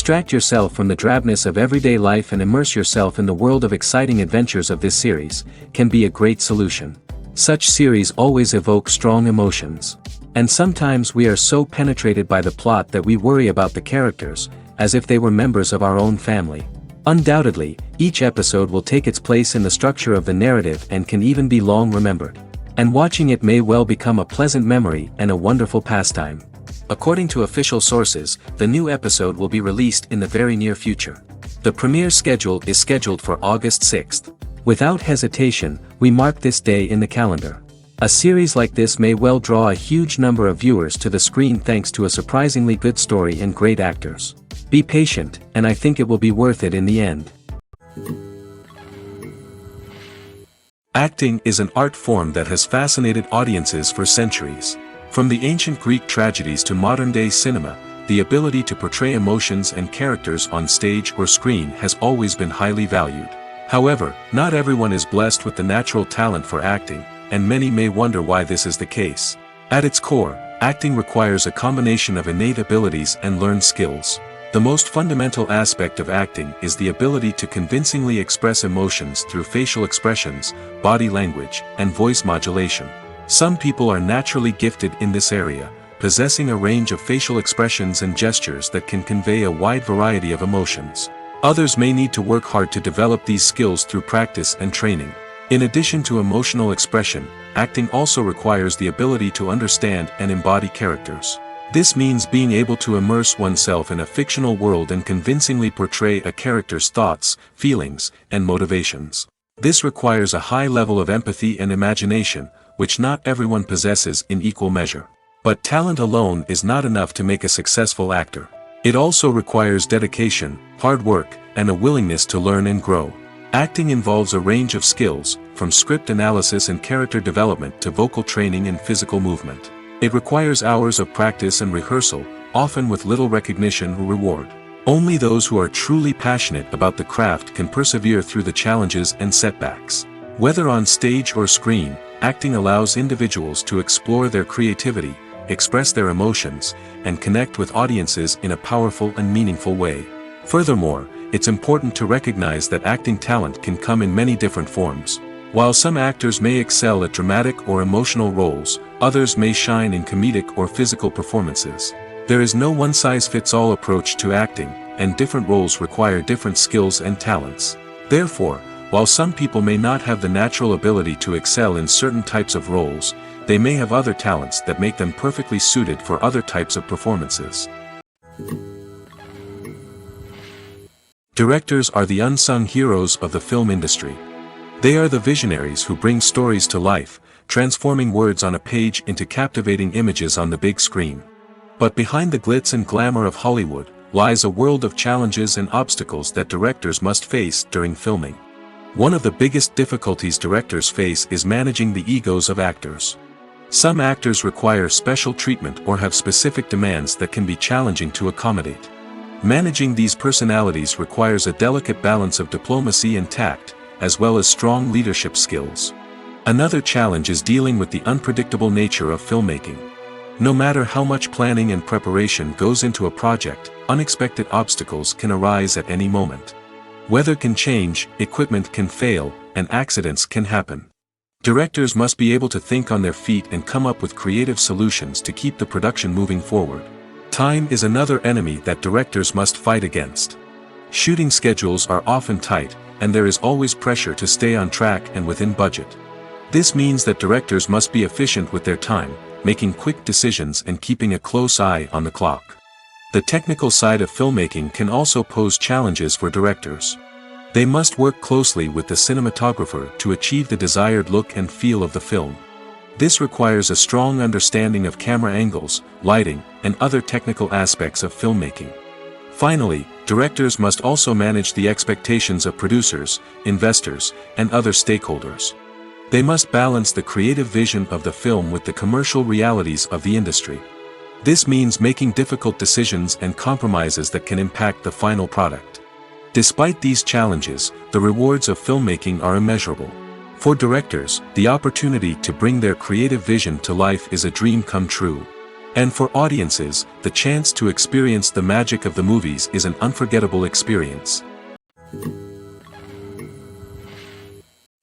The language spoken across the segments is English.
Distract yourself from the drabness of everyday life and immerse yourself in the world of exciting adventures of this series, can be a great solution. Such series always evoke strong emotions. And sometimes we are so penetrated by the plot that we worry about the characters, as if they were members of our own family. Undoubtedly, each episode will take its place in the structure of the narrative and can even be long remembered. And watching it may well become a pleasant memory and a wonderful pastime. According to official sources, the new episode will be released in the very near future. The premiere schedule is scheduled for August 6th. Without hesitation, we mark this day in the calendar. A series like this may well draw a huge number of viewers to the screen thanks to a surprisingly good story and great actors. Be patient, and I think it will be worth it in the end. Acting is an art form that has fascinated audiences for centuries. From the ancient Greek tragedies to modern-day cinema, the ability to portray emotions and characters on stage or screen has always been highly valued. However, not everyone is blessed with the natural talent for acting, and many may wonder why this is the case. At its core, acting requires a combination of innate abilities and learned skills. The most fundamental aspect of acting is the ability to convincingly express emotions through facial expressions, body language, and voice modulation. Some people are naturally gifted in this area, possessing a range of facial expressions and gestures that can convey a wide variety of emotions. Others may need to work hard to develop these skills through practice and training. In addition to emotional expression, acting also requires the ability to understand and embody characters. This means being able to immerse oneself in a fictional world and convincingly portray a character's thoughts, feelings, and motivations. This requires a high level of empathy and imagination, which not everyone possesses in equal measure. But talent alone is not enough to make a successful actor. It also requires dedication, hard work, and a willingness to learn and grow. Acting involves a range of skills, from script analysis and character development to vocal training and physical movement. It requires hours of practice and rehearsal, often with little recognition or reward. Only those who are truly passionate about the craft can persevere through the challenges and setbacks. Whether on stage or screen, acting allows individuals to explore their creativity, express their emotions, and connect with audiences in a powerful and meaningful way. Furthermore, it's important to recognize that acting talent can come in many different forms. While some actors may excel at dramatic or emotional roles, others may shine in comedic or physical performances. There is no one-size-fits-all approach to acting, and different roles require different skills and talents. Therefore, while some people may not have the natural ability to excel in certain types of roles, they may have other talents that make them perfectly suited for other types of performances. Directors are the unsung heroes of the film industry. They are the visionaries who bring stories to life, transforming words on a page into captivating images on the big screen. But behind the glitz and glamour of Hollywood, lies a world of challenges and obstacles that directors must face during filming. One of the biggest difficulties directors face is managing the egos of actors. Some actors require special treatment or have specific demands that can be challenging to accommodate. Managing these personalities requires a delicate balance of diplomacy and tact, as well as strong leadership skills. Another challenge is dealing with the unpredictable nature of filmmaking. No matter how much planning and preparation goes into a project, unexpected obstacles can arise at any moment. Weather can change, equipment can fail, and accidents can happen. Directors must be able to think on their feet and come up with creative solutions to keep the production moving forward. Time is another enemy that directors must fight against. Shooting schedules are often tight, and there is always pressure to stay on track and within budget. This means that directors must be efficient with their time, making quick decisions and keeping a close eye on the clock. The technical side of filmmaking can also pose challenges for directors. They must work closely with the cinematographer to achieve the desired look and feel of the film. This requires a strong understanding of camera angles, lighting, and other technical aspects of filmmaking. Finally, directors must also manage the expectations of producers, investors, and other stakeholders. They must balance the creative vision of the film with the commercial realities of the industry. This means making difficult decisions and compromises that can impact the final product. Despite these challenges, the rewards of filmmaking are immeasurable. For directors, the opportunity to bring their creative vision to life is a dream come true. And for audiences, the chance to experience the magic of the movies is an unforgettable experience.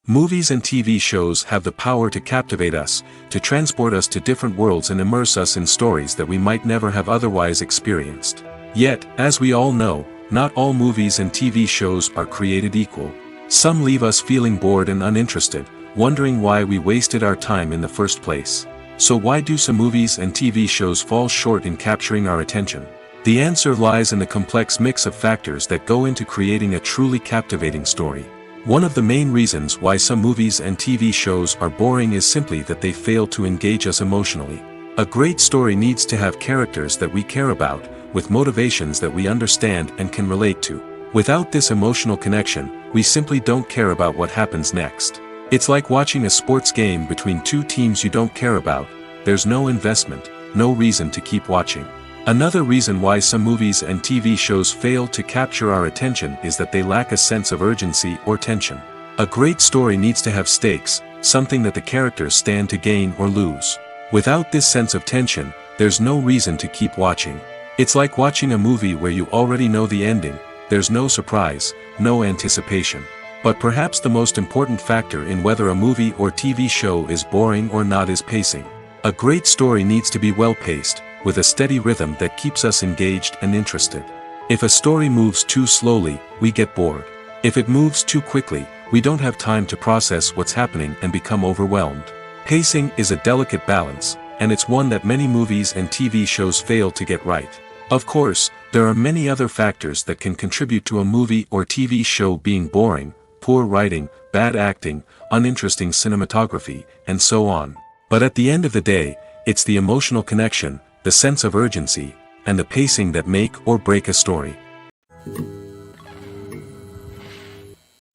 Movies and TV shows have the power to captivate us, to transport us to different worlds and immerse us in stories that we might never have otherwise experienced. Yet, as we all know, not all movies and TV shows are created equal. Some leave us feeling bored and uninterested, wondering why we wasted our time in the first place. So why do some movies and TV shows fall short in capturing our attention? The answer lies in the complex mix of factors that go into creating a truly captivating story. One of the main reasons why some movies and TV shows are boring is simply that they fail to engage us emotionally. A great story needs to have characters that we care about, with motivations that we understand and can relate to. Without this emotional connection, we simply don't care about what happens next. It's like watching a sports game between two teams you don't care about. There's no investment, no reason to keep watching. Another reason why some movies and TV shows fail to capture our attention is that they lack a sense of urgency or tension. A great story needs to have stakes, something that the characters stand to gain or lose. Without this sense of tension, there's no reason to keep watching. It's like watching a movie where you already know the ending. There's no surprise, no anticipation. But perhaps the most important factor in whether a movie or TV show is boring or not is pacing. A great story needs to be well-paced, with a steady rhythm that keeps us engaged and interested. If a story moves too slowly, we get bored. If it moves too quickly, we don't have time to process what's happening and become overwhelmed. Pacing is a delicate balance, and it's one that many movies and TV shows fail to get right. Of course, there are many other factors that can contribute to a movie or TV show being boring: poor writing, bad acting, uninteresting cinematography, and so on. But at the end of the day, it's the emotional connection, the sense of urgency, and the pacing that make or break a story.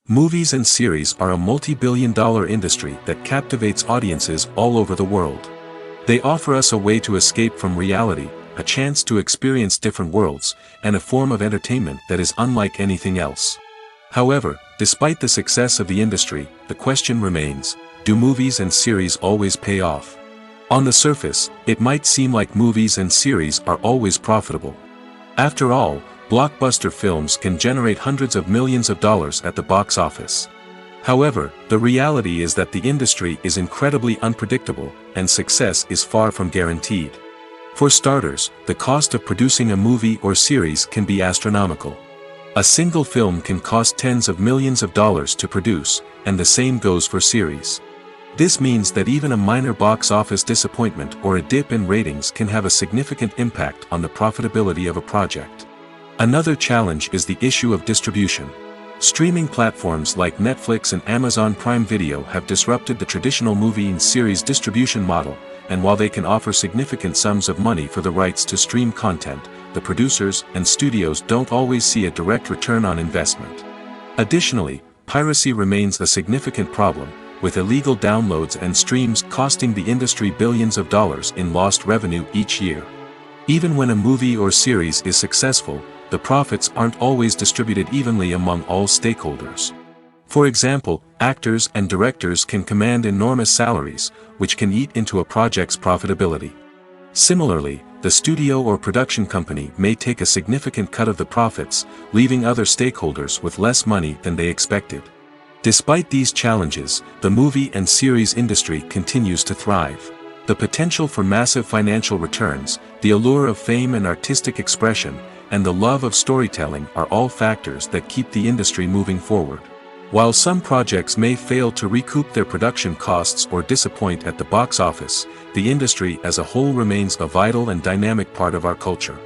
Movies and series are a multi-billion-dollar industry that captivates audiences all over the world. They offer us a way to escape from reality, a chance to experience different worlds, and a form of entertainment that is unlike anything else. However, despite the success of the industry, the question remains: do movies and series always pay off? On the surface, it might seem like movies and series are always profitable. After all, blockbuster films can generate hundreds of millions of dollars at the box office. However, the reality is that the industry is incredibly unpredictable, and success is far from guaranteed. For starters, the cost of producing a movie or series can be astronomical. A single film can cost tens of millions of dollars to produce, and the same goes for series. This means that even a minor box office disappointment or a dip in ratings can have a significant impact on the profitability of a project. Another challenge is the issue of distribution. Streaming platforms like Netflix and Amazon Prime Video have disrupted the traditional movie and series distribution model, and while they can offer significant sums of money for the rights to stream content, the producers and studios don't always see a direct return on investment. Additionally, piracy remains a significant problem, with illegal downloads and streams costing the industry billions of dollars in lost revenue each year. Even when a movie or series is successful, the profits aren't always distributed evenly among all stakeholders. For example, actors and directors can command enormous salaries, which can eat into a project's profitability. Similarly, the studio or production company may take a significant cut of the profits, leaving other stakeholders with less money than they expected. Despite these challenges, the movie and series industry continues to thrive. The potential for massive financial returns, the allure of fame and artistic expression, and the love of storytelling are all factors that keep the industry moving forward. While some projects may fail to recoup their production costs or disappoint at the box office, the industry as a whole remains a vital and dynamic part of our culture.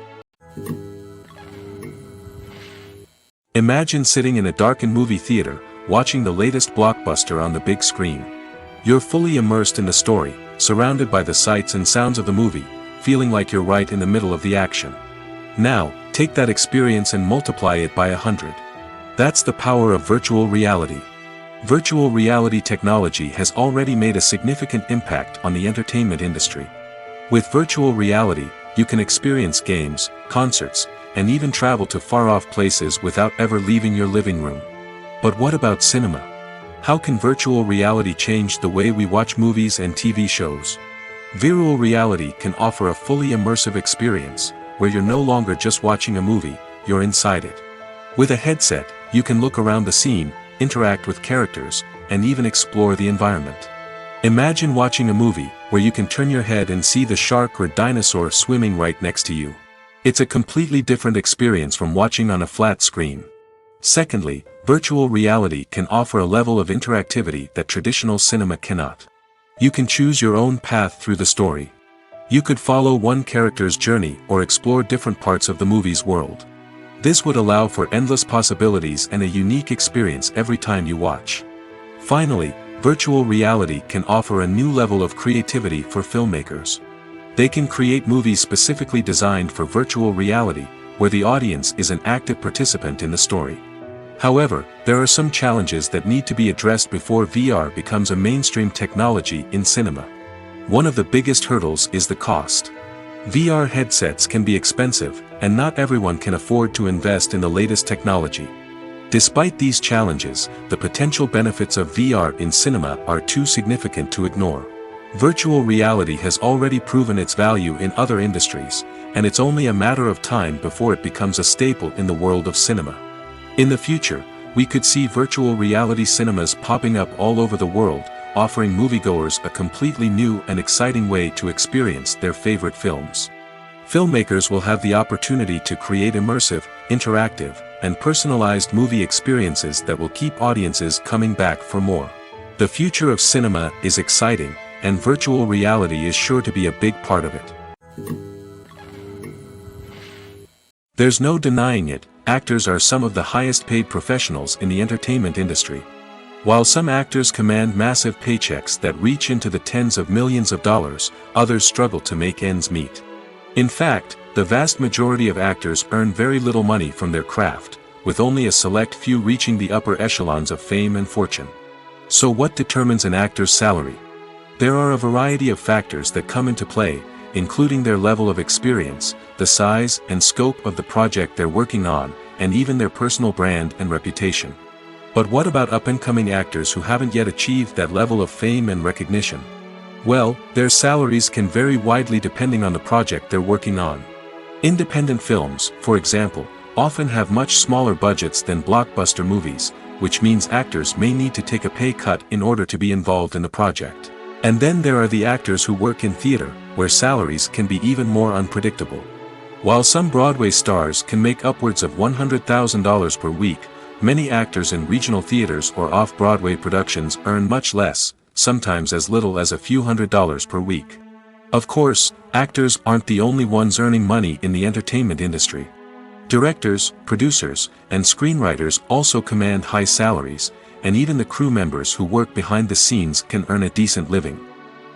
Imagine sitting in a darkened movie theater, watching the latest blockbuster on the big screen. You're fully immersed in the story, surrounded by the sights and sounds of the movie, feeling like you're right in the middle of the action. Now, take that experience and multiply it by 100. That's the power of virtual reality. Virtual reality technology has already made a significant impact on the entertainment industry. With virtual reality, you can experience games, concerts, and even travel to far-off places without ever leaving your living room. But what about cinema? How can virtual reality change the way we watch movies and TV shows? Virtual reality can offer a fully immersive experience, where you're no longer just watching a movie, you're inside it. With a headset, you can look around the scene, interact with characters, and even explore the environment. Imagine watching a movie where you can turn your head and see the shark or dinosaur swimming right next to you. It's a completely different experience from watching on a flat screen. Secondly, virtual reality can offer a level of interactivity that traditional cinema cannot. You can choose your own path through the story. You could follow one character's journey or explore different parts of the movie's world. This would allow for endless possibilities and a unique experience every time you watch. Finally, virtual reality can offer a new level of creativity for filmmakers. They can create movies specifically designed for virtual reality, where the audience is an active participant in the story. However, there are some challenges that need to be addressed before VR becomes a mainstream technology in cinema. One of the biggest hurdles is the cost. VR headsets can be expensive, and not everyone can afford to invest in the latest technology. Despite these challenges, the potential benefits of VR in cinema are too significant to ignore. Virtual reality has already proven its value in other industries, and it's only a matter of time before it becomes a staple in the world of cinema. In the future, we could see virtual reality cinemas popping up all over the world, offering moviegoers a completely new and exciting way to experience their favorite films. Filmmakers will have the opportunity to create immersive, interactive, and personalized movie experiences that will keep audiences coming back for more. The future of cinema is exciting, and virtual reality is sure to be a big part of it. There's no denying it, actors are some of the highest paid professionals in the entertainment industry. While some actors command massive paychecks that reach into the tens of millions of dollars, others struggle to make ends meet. In fact, the vast majority of actors earn very little money from their craft, with only a select few reaching the upper echelons of fame and fortune. So what determines an actor's salary? There are a variety of factors that come into play, including their level of experience, the size and scope of the project they're working on, and even their personal brand and reputation. But what about up-and-coming actors who haven't yet achieved that level of fame and recognition? Well, their salaries can vary widely depending on the project they're working on. Independent films, for example, often have much smaller budgets than blockbuster movies, which means actors may need to take a pay cut in order to be involved in the project. And then there are the actors who work in theater, where salaries can be even more unpredictable. While some Broadway stars can make upwards of $100,000 per week, many actors in regional theaters or off-Broadway productions earn much less, sometimes as little as a few $100s per week. Of course, actors aren't the only ones earning money in the entertainment industry. Directors, producers, and screenwriters also command high salaries, and even the crew members who work behind the scenes can earn a decent living.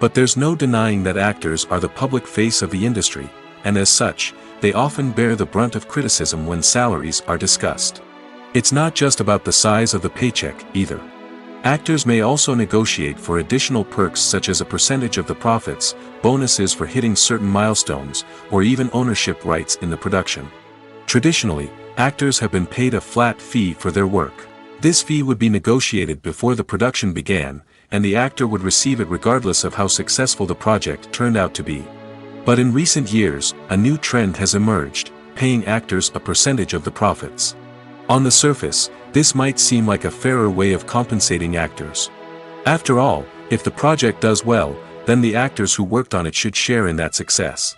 But there's no denying that actors are the public face of the industry, and as such, they often bear the brunt of criticism when salaries are discussed. It's not just about the size of the paycheck, either. Actors may also negotiate for additional perks such as a percentage of the profits, bonuses for hitting certain milestones, or even ownership rights in the production. Traditionally, actors have been paid a flat fee for their work. This fee would be negotiated before the production began, and the actor would receive it regardless of how successful the project turned out to be. But in recent years, a new trend has emerged, paying actors a percentage of the profits. On the surface, this might seem like a fairer way of compensating actors. After all, if the project does well, then the actors who worked on it should share in that success.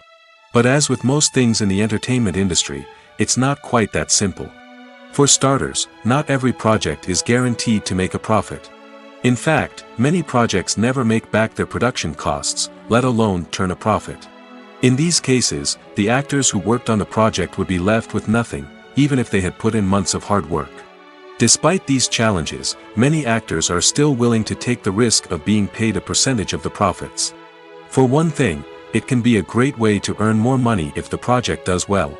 But as with most things in the entertainment industry, it's not quite that simple. For starters, not every project is guaranteed to make a profit. In fact, many projects never make back their production costs, let alone turn a profit. In these cases, the actors who worked on the project would be left with nothing, even if they had put in months of hard work. Despite these challenges, many actors are still willing to take the risk of being paid a percentage of the profits. For one thing, it can be a great way to earn more money if the project does well.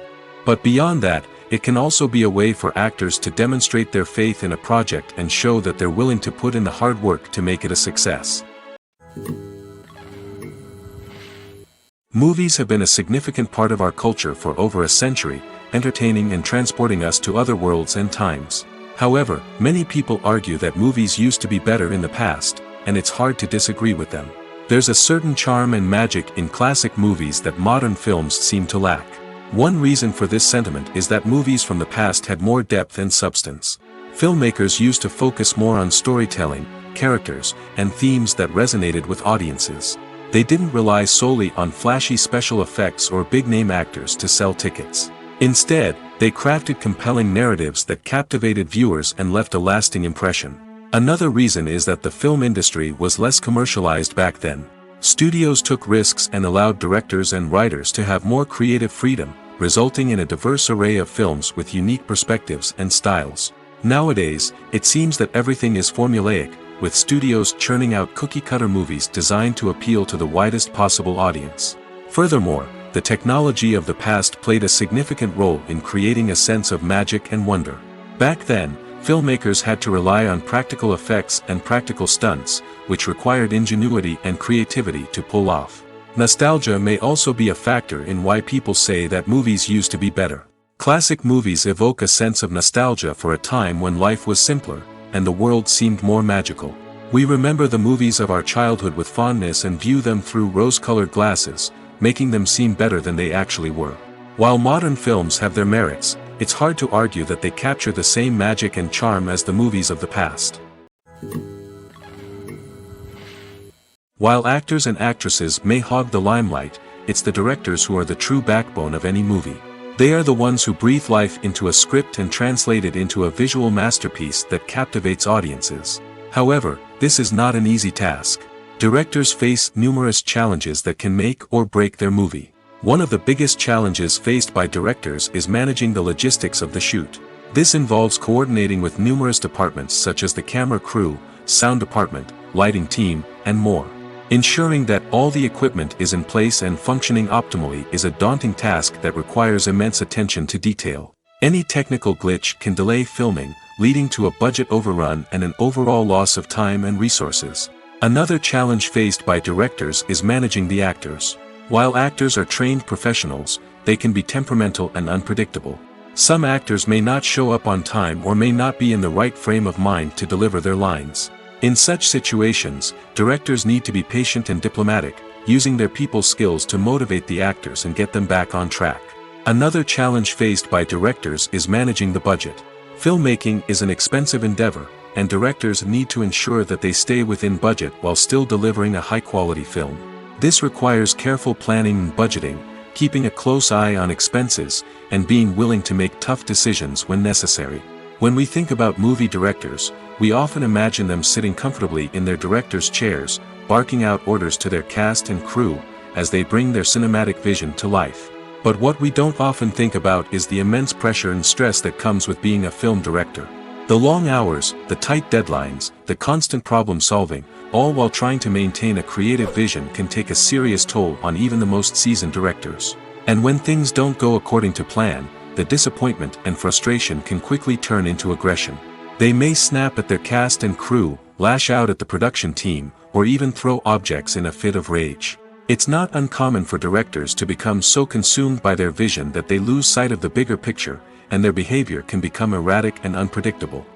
But beyond that, it can also be a way for actors to demonstrate their faith in a project and show that they're willing to put in the hard work to make it a success. Movies have been a significant part of our culture for over a century, entertaining and transporting us to other worlds and times. However, many people argue that movies used to be better in the past, and it's hard to disagree with them. There's a certain charm and magic in classic movies that modern films seem to lack. One reason for this sentiment is that movies from the past had more depth and substance. Filmmakers used to focus more on storytelling, characters, and themes that resonated with audiences. They didn't rely solely on flashy special effects or big-name actors to sell tickets. Instead, they crafted compelling narratives that captivated viewers and left a lasting impression. Another reason is that the film industry was less commercialized back then. Studios took risks and allowed directors and writers to have more creative freedom, resulting in a diverse array of films with unique perspectives and styles. Nowadays, it seems that everything is formulaic, with studios churning out cookie-cutter movies designed to appeal to the widest possible audience. Furthermore, the technology of the past played a significant role in creating a sense of magic and wonder. Back then, filmmakers had to rely on practical effects and practical stunts, which required ingenuity and creativity to pull off. Nostalgia may also be a factor in why people say that movies used to be better. Classic movies evoke a sense of nostalgia for a time when life was simpler, and the world seemed more magical. We remember the movies of our childhood with fondness and view them through rose-colored glasses, making them seem better than they actually were. While modern films have their merits, it's hard to argue that they capture the same magic and charm as the movies of the past. While actors and actresses may hog the limelight, it's the directors who are the true backbone of any movie. They are the ones who breathe life into a script and translate it into a visual masterpiece that captivates audiences. However, this is not an easy task. Directors face numerous challenges that can make or break their movie. One of the biggest challenges faced by directors is managing the logistics of the shoot. This involves coordinating with numerous departments such as the camera crew, sound department, lighting team, and more. Ensuring that all the equipment is in place and functioning optimally is a daunting task that requires immense attention to detail. Any technical glitch can delay filming, leading to a budget overrun and an overall loss of time and resources. Another challenge faced by directors is managing the actors. While actors are trained professionals, they can be temperamental and unpredictable. Some actors may not show up on time or may not be in the right frame of mind to deliver their lines. In such situations, directors need to be patient and diplomatic, using their people skills to motivate the actors and get them back on track. Another challenge faced by directors is managing the budget. Filmmaking is an expensive endeavor, and directors need to ensure that they stay within budget while still delivering a high-quality film. This requires careful planning and budgeting, keeping a close eye on expenses, and being willing to make tough decisions when necessary. When we think about movie directors, we often imagine them sitting comfortably in their director's chairs, barking out orders to their cast and crew, as they bring their cinematic vision to life. But what we don't often think about is the immense pressure and stress that comes with being a film director. The long hours, the tight deadlines, the constant problem solving, all while trying to maintain a creative vision can take a serious toll on even the most seasoned directors. And when things don't go according to plan, the disappointment and frustration can quickly turn into aggression. They may snap at their cast and crew, lash out at the production team, or even throw objects in a fit of rage. It's not uncommon for directors to become so consumed by their vision that they lose sight of the bigger picture, and their behavior can become erratic and unpredictable.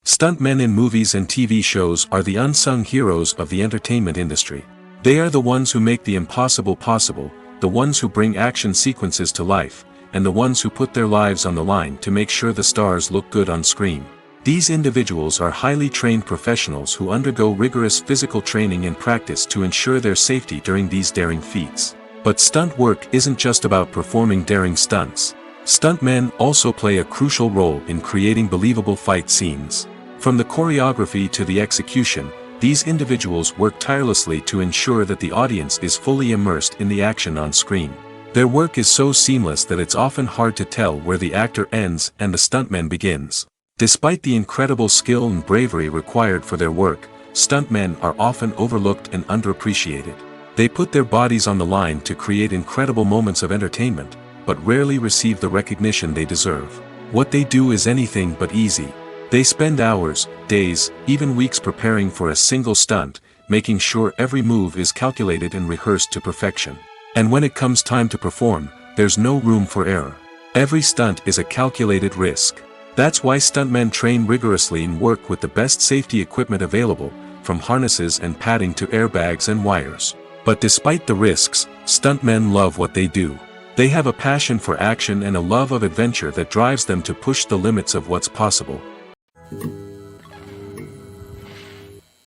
Stuntmen in movies and TV shows are the unsung heroes of the entertainment industry. They are the ones who make the impossible possible, the ones who bring action sequences to life, and the ones who put their lives on the line to make sure the stars look good on screen. These individuals are highly trained professionals who undergo rigorous physical training and practice to ensure their safety during these daring feats. But stunt work isn't just about performing daring stunts. Stuntmen also play a crucial role in creating believable fight scenes. From the choreography to the execution, these individuals work tirelessly to ensure that the audience is fully immersed in the action on screen. Their work is so seamless that it's often hard to tell where the actor ends and the stuntman begins. Despite the incredible skill and bravery required for their work, stuntmen are often overlooked and underappreciated. They put their bodies on the line to create incredible moments of entertainment, but rarely receive the recognition they deserve. What they do is anything but easy. They spend hours, days, even weeks preparing for a single stunt, making sure every move is calculated and rehearsed to perfection. And when it comes time to perform, there's no room for error. Every stunt is a calculated risk. That's why stuntmen train rigorously and work with the best safety equipment available, from harnesses and padding to airbags and wires. But despite the risks, stuntmen love what they do. They have a passion for action and a love of adventure that drives them to push the limits of what's possible.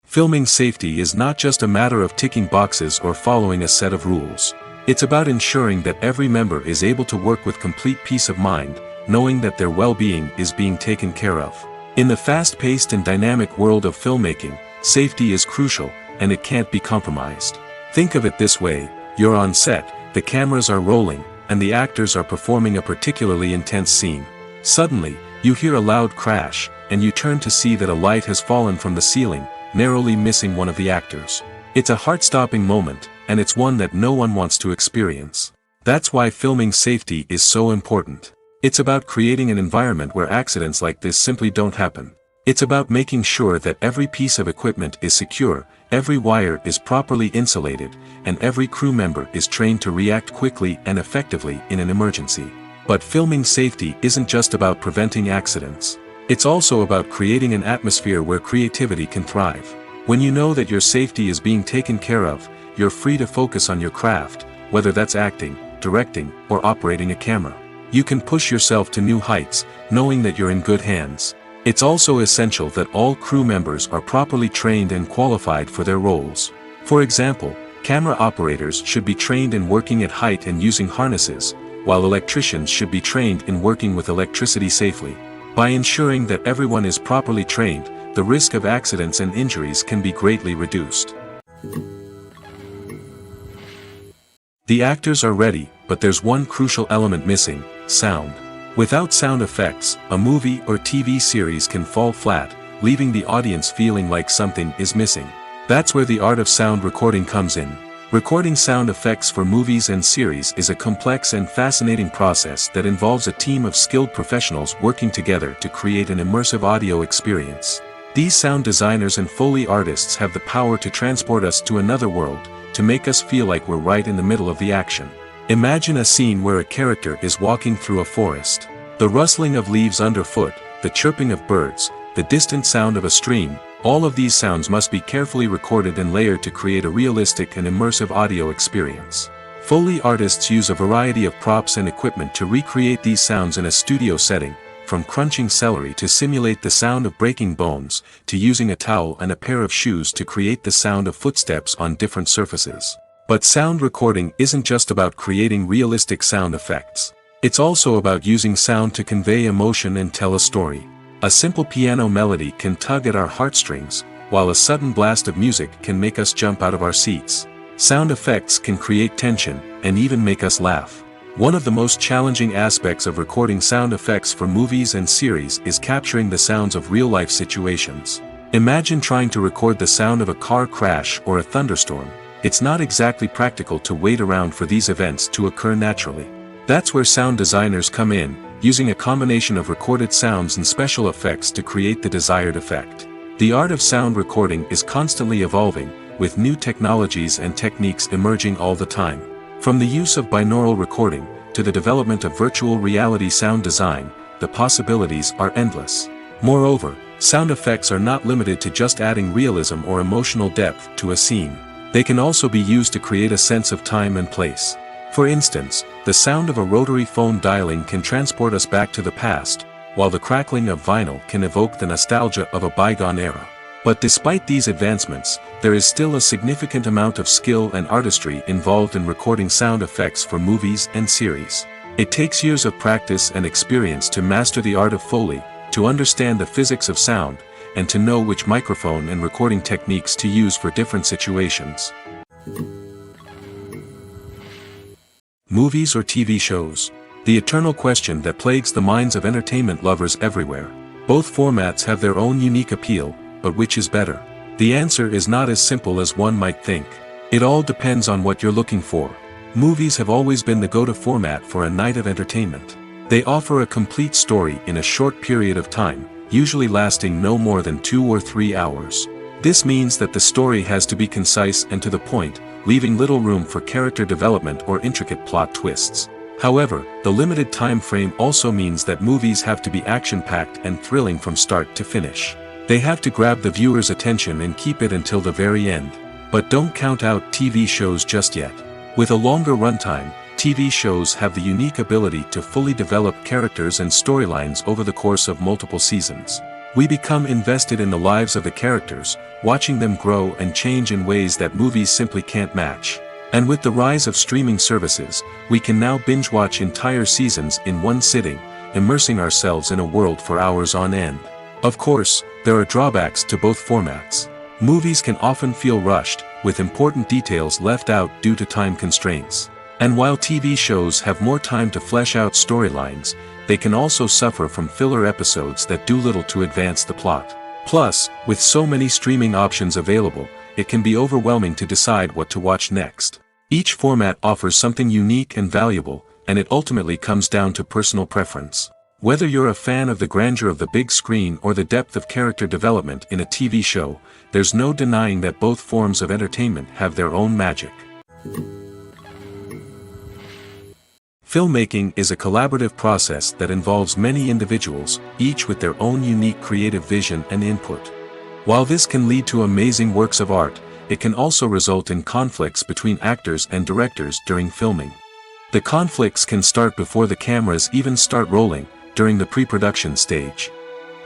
Filming safety is not just a matter of ticking boxes or following a set of rules. It's about ensuring that every member is able to work with complete peace of mind, knowing that their well-being is being taken care of. In the fast-paced and dynamic world of filmmaking, safety is crucial, and it can't be compromised. Think of it this way: you're on set, the cameras are rolling, and the actors are performing a particularly intense scene. Suddenly, you hear a loud crash, and you turn to see that a light has fallen from the ceiling, narrowly missing one of the actors. It's a heart-stopping moment, and it's one that no one wants to experience. That's why filming safety is so important. It's about creating an environment where accidents like this simply don't happen. It's about making sure that every piece of equipment is secure, every wire is properly insulated, and every crew member is trained to react quickly and effectively in an emergency. But filming safety isn't just about preventing accidents. It's also about creating an atmosphere where creativity can thrive. When you know that your safety is being taken care of, you're free to focus on your craft, whether that's acting, directing, or operating a camera. You can push yourself to new heights, knowing that you're in good hands. It's also essential that all crew members are properly trained and qualified for their roles. For example, camera operators should be trained in working at height and using harnesses, while electricians should be trained in working with electricity safely. By ensuring that everyone is properly trained, the risk of accidents and injuries can be greatly reduced. The actors are ready, but there's one crucial element missing: sound. Without sound effects, a movie or TV series can fall flat, leaving the audience feeling like something is missing. That's where the art of sound recording comes in. Recording sound effects for movies and series is a complex and fascinating process that involves a team of skilled professionals working together to create an immersive audio experience. These sound designers and Foley artists have the power to transport us to another world, to make us feel like we're right in the middle of the action. Imagine a scene where a character is walking through a forest. The rustling of leaves underfoot, the chirping of birds, the distant sound of a stream, all of these sounds must be carefully recorded and layered to create a realistic and immersive audio experience. Foley artists use a variety of props and equipment to recreate these sounds in a studio setting, from crunching celery to simulate the sound of breaking bones, to using a towel and a pair of shoes to create the sound of footsteps on different surfaces. But sound recording isn't just about creating realistic sound effects. It's also about using sound to convey emotion and tell a story. A simple piano melody can tug at our heartstrings, while a sudden blast of music can make us jump out of our seats. Sound effects can create tension, and even make us laugh. One of the most challenging aspects of recording sound effects for movies and series is capturing the sounds of real-life situations. Imagine trying to record the sound of a car crash or a thunderstorm. It's not exactly practical to wait around for these events to occur naturally. That's where sound designers come in, using a combination of recorded sounds and special effects to create the desired effect. The art of sound recording is constantly evolving, with new technologies and techniques emerging all the time. From the use of binaural recording, to the development of virtual reality sound design, the possibilities are endless. Moreover, sound effects are not limited to just adding realism or emotional depth to a scene. They can also be used to create a sense of time and place. For instance, the sound of a rotary phone dialing can transport us back to the past, while the crackling of vinyl can evoke the nostalgia of a bygone era. But despite these advancements, there is still a significant amount of skill and artistry involved in recording sound effects for movies and series. It takes years of practice and experience to master the art of Foley, to understand the physics of sound, and to know which microphone and recording techniques to use for different situations. Movies or TV shows? The eternal question that plagues the minds of entertainment lovers everywhere. Both formats have their own unique appeal, but which is better? The answer is not as simple as one might think. It all depends on what you're looking for. Movies have always been the go-to format for a night of entertainment. They offer a complete story in a short period of time, usually lasting no more than 2 or 3 hours. This means that the story has to be concise and to the point, leaving little room for character development or intricate plot twists. However, the limited time frame also means that movies have to be action-packed and thrilling from start to finish. They have to grab the viewer's attention and keep it until the very end. But don't count out TV shows just yet. With a longer runtime, TV shows have the unique ability to fully develop characters and storylines over the course of multiple seasons. We become invested in the lives of the characters, watching them grow and change in ways that movies simply can't match. And with the rise of streaming services, we can now binge-watch entire seasons in one sitting, immersing ourselves in a world for hours on end. Of course, there are drawbacks to both formats. Movies can often feel rushed, with important details left out due to time constraints. And while TV shows have more time to flesh out storylines, they can also suffer from filler episodes that do little to advance the plot. Plus, with so many streaming options available, it can be overwhelming to decide what to watch next. Each format offers something unique and valuable, and it ultimately comes down to personal preference. Whether you're a fan of the grandeur of the big screen or the depth of character development in a TV show, there's no denying that both forms of entertainment have their own magic. Filmmaking is a collaborative process that involves many individuals, each with their own unique creative vision and input. While this can lead to amazing works of art, it can also result in conflicts between actors and directors during filming. The conflicts can start before the cameras even start rolling, during the pre-production stage.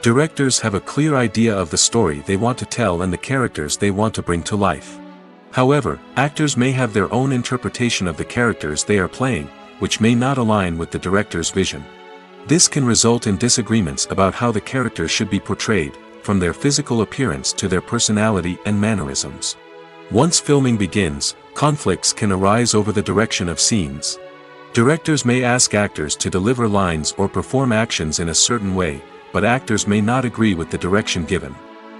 Directors have a clear idea of the story they want to tell and the characters they want to bring to life. However, actors may have their own interpretation of the characters they are playing, which may not align with the director's vision. This can result in disagreements about how the characters should be portrayed, from their physical appearance to their personality and mannerisms. Once filming begins, conflicts can arise over the direction of scenes. Directors may ask actors to deliver lines or perform actions in a certain way, but actors may not agree with the direction given.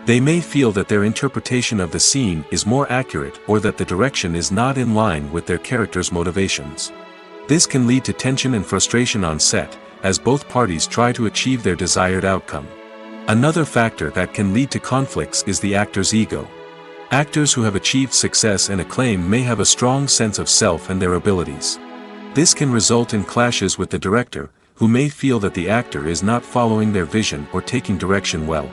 They may feel that their interpretation of the scene is more accurate or that the direction is not in line with their character's motivations. This can lead to tension and frustration on set, as both parties try to achieve their desired outcome. Another factor that can lead to conflicts is the actor's ego. Actors who have achieved success and acclaim may have a strong sense of self and their abilities. This can result in clashes with the director, who may feel that the actor is not following their vision or taking direction well.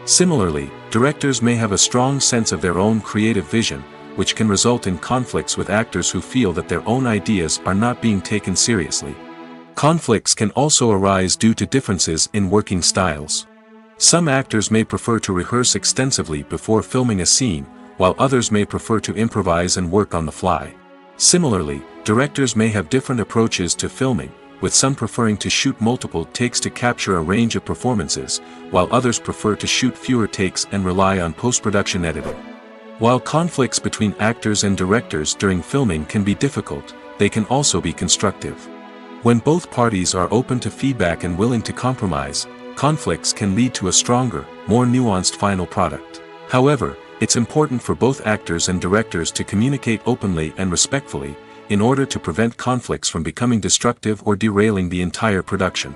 Similarly, directors may have a strong sense of their own creative vision, which can result in conflicts with actors who feel that their own ideas are not being taken seriously. Conflicts can also arise due to differences in working styles. Some actors may prefer to rehearse extensively before filming a scene, while others may prefer to improvise and work on the fly. Similarly, directors may have different approaches to filming, with some preferring to shoot multiple takes to capture a range of performances, while others prefer to shoot fewer takes and rely on post-production editing. While conflicts between actors and directors during filming can be difficult, they can also be constructive. When both parties are open to feedback and willing to compromise, conflicts can lead to a stronger, more nuanced final product. However, it's important for both actors and directors to communicate openly and respectfully, in order to prevent conflicts from becoming destructive or derailing the entire production.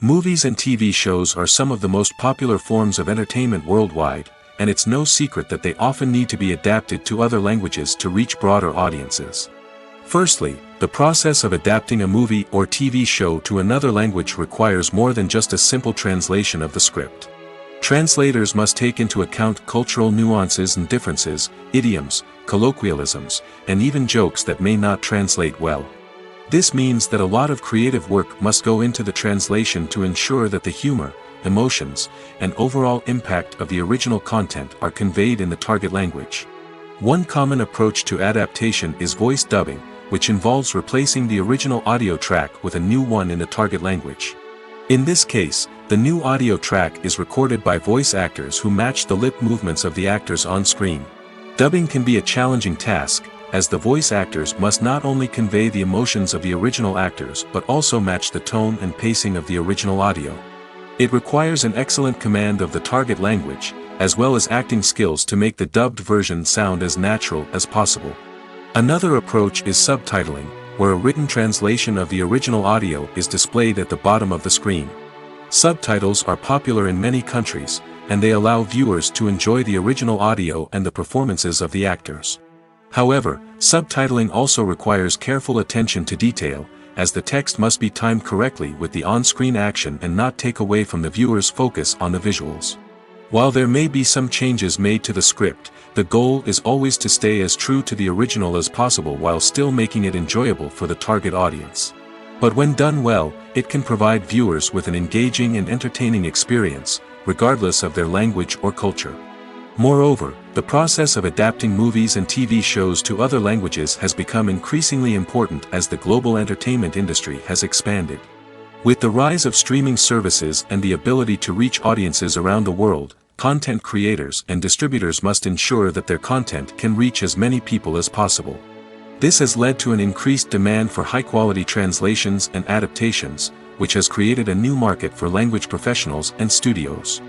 Movies and TV shows are some of the most popular forms of entertainment worldwide, and it's no secret that they often need to be adapted to other languages to reach broader audiences. Firstly, the process of adapting a movie or TV show to another language requires more than just a simple translation of the script. Translators must take into account cultural nuances and differences, idioms, colloquialisms, and even jokes that may not translate well. This means that a lot of creative work must go into the translation to ensure that the humor, emotions, and overall impact of the original content are conveyed in the target language. One common approach to adaptation is voice dubbing, which involves replacing the original audio track with a new one in the target language. In this case, the new audio track is recorded by voice actors who match the lip movements of the actors on screen. Dubbing can be a challenging task, as the voice actors must not only convey the emotions of the original actors but also match the tone and pacing of the original audio. It requires an excellent command of the target language, as well as acting skills to make the dubbed version sound as natural as possible. Another approach is subtitling, where a written translation of the original audio is displayed at the bottom of the screen. Subtitles are popular in many countries, and they allow viewers to enjoy the original audio and the performances of the actors. However, subtitling also requires careful attention to detail, as the text must be timed correctly with the on-screen action and not take away from the viewer's focus on the visuals. While there may be some changes made to the script, the goal is always to stay as true to the original as possible while still making it enjoyable for the target audience. But when done well, it can provide viewers with an engaging and entertaining experience, regardless of their language or culture. Moreover, the process of adapting movies and TV shows to other languages has become increasingly important as the global entertainment industry has expanded. With the rise of streaming services and the ability to reach audiences around the world, content creators and distributors must ensure that their content can reach as many people as possible. This has led to an increased demand for high-quality translations and adaptations, which has created a new market for language professionals and studios.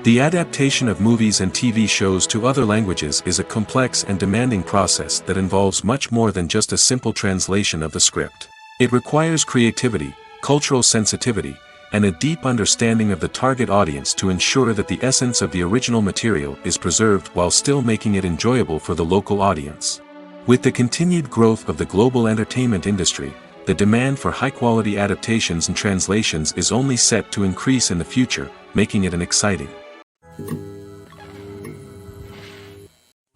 The adaptation of movies and TV shows to other languages is a complex and demanding process that involves much more than just a simple translation of the script. It requires creativity, cultural sensitivity, and a deep understanding of the target audience to ensure that the essence of the original material is preserved while still making it enjoyable for the local audience. With the continued growth of the global entertainment industry, the demand for high-quality adaptations and translations is only set to increase in the future, making it an exciting.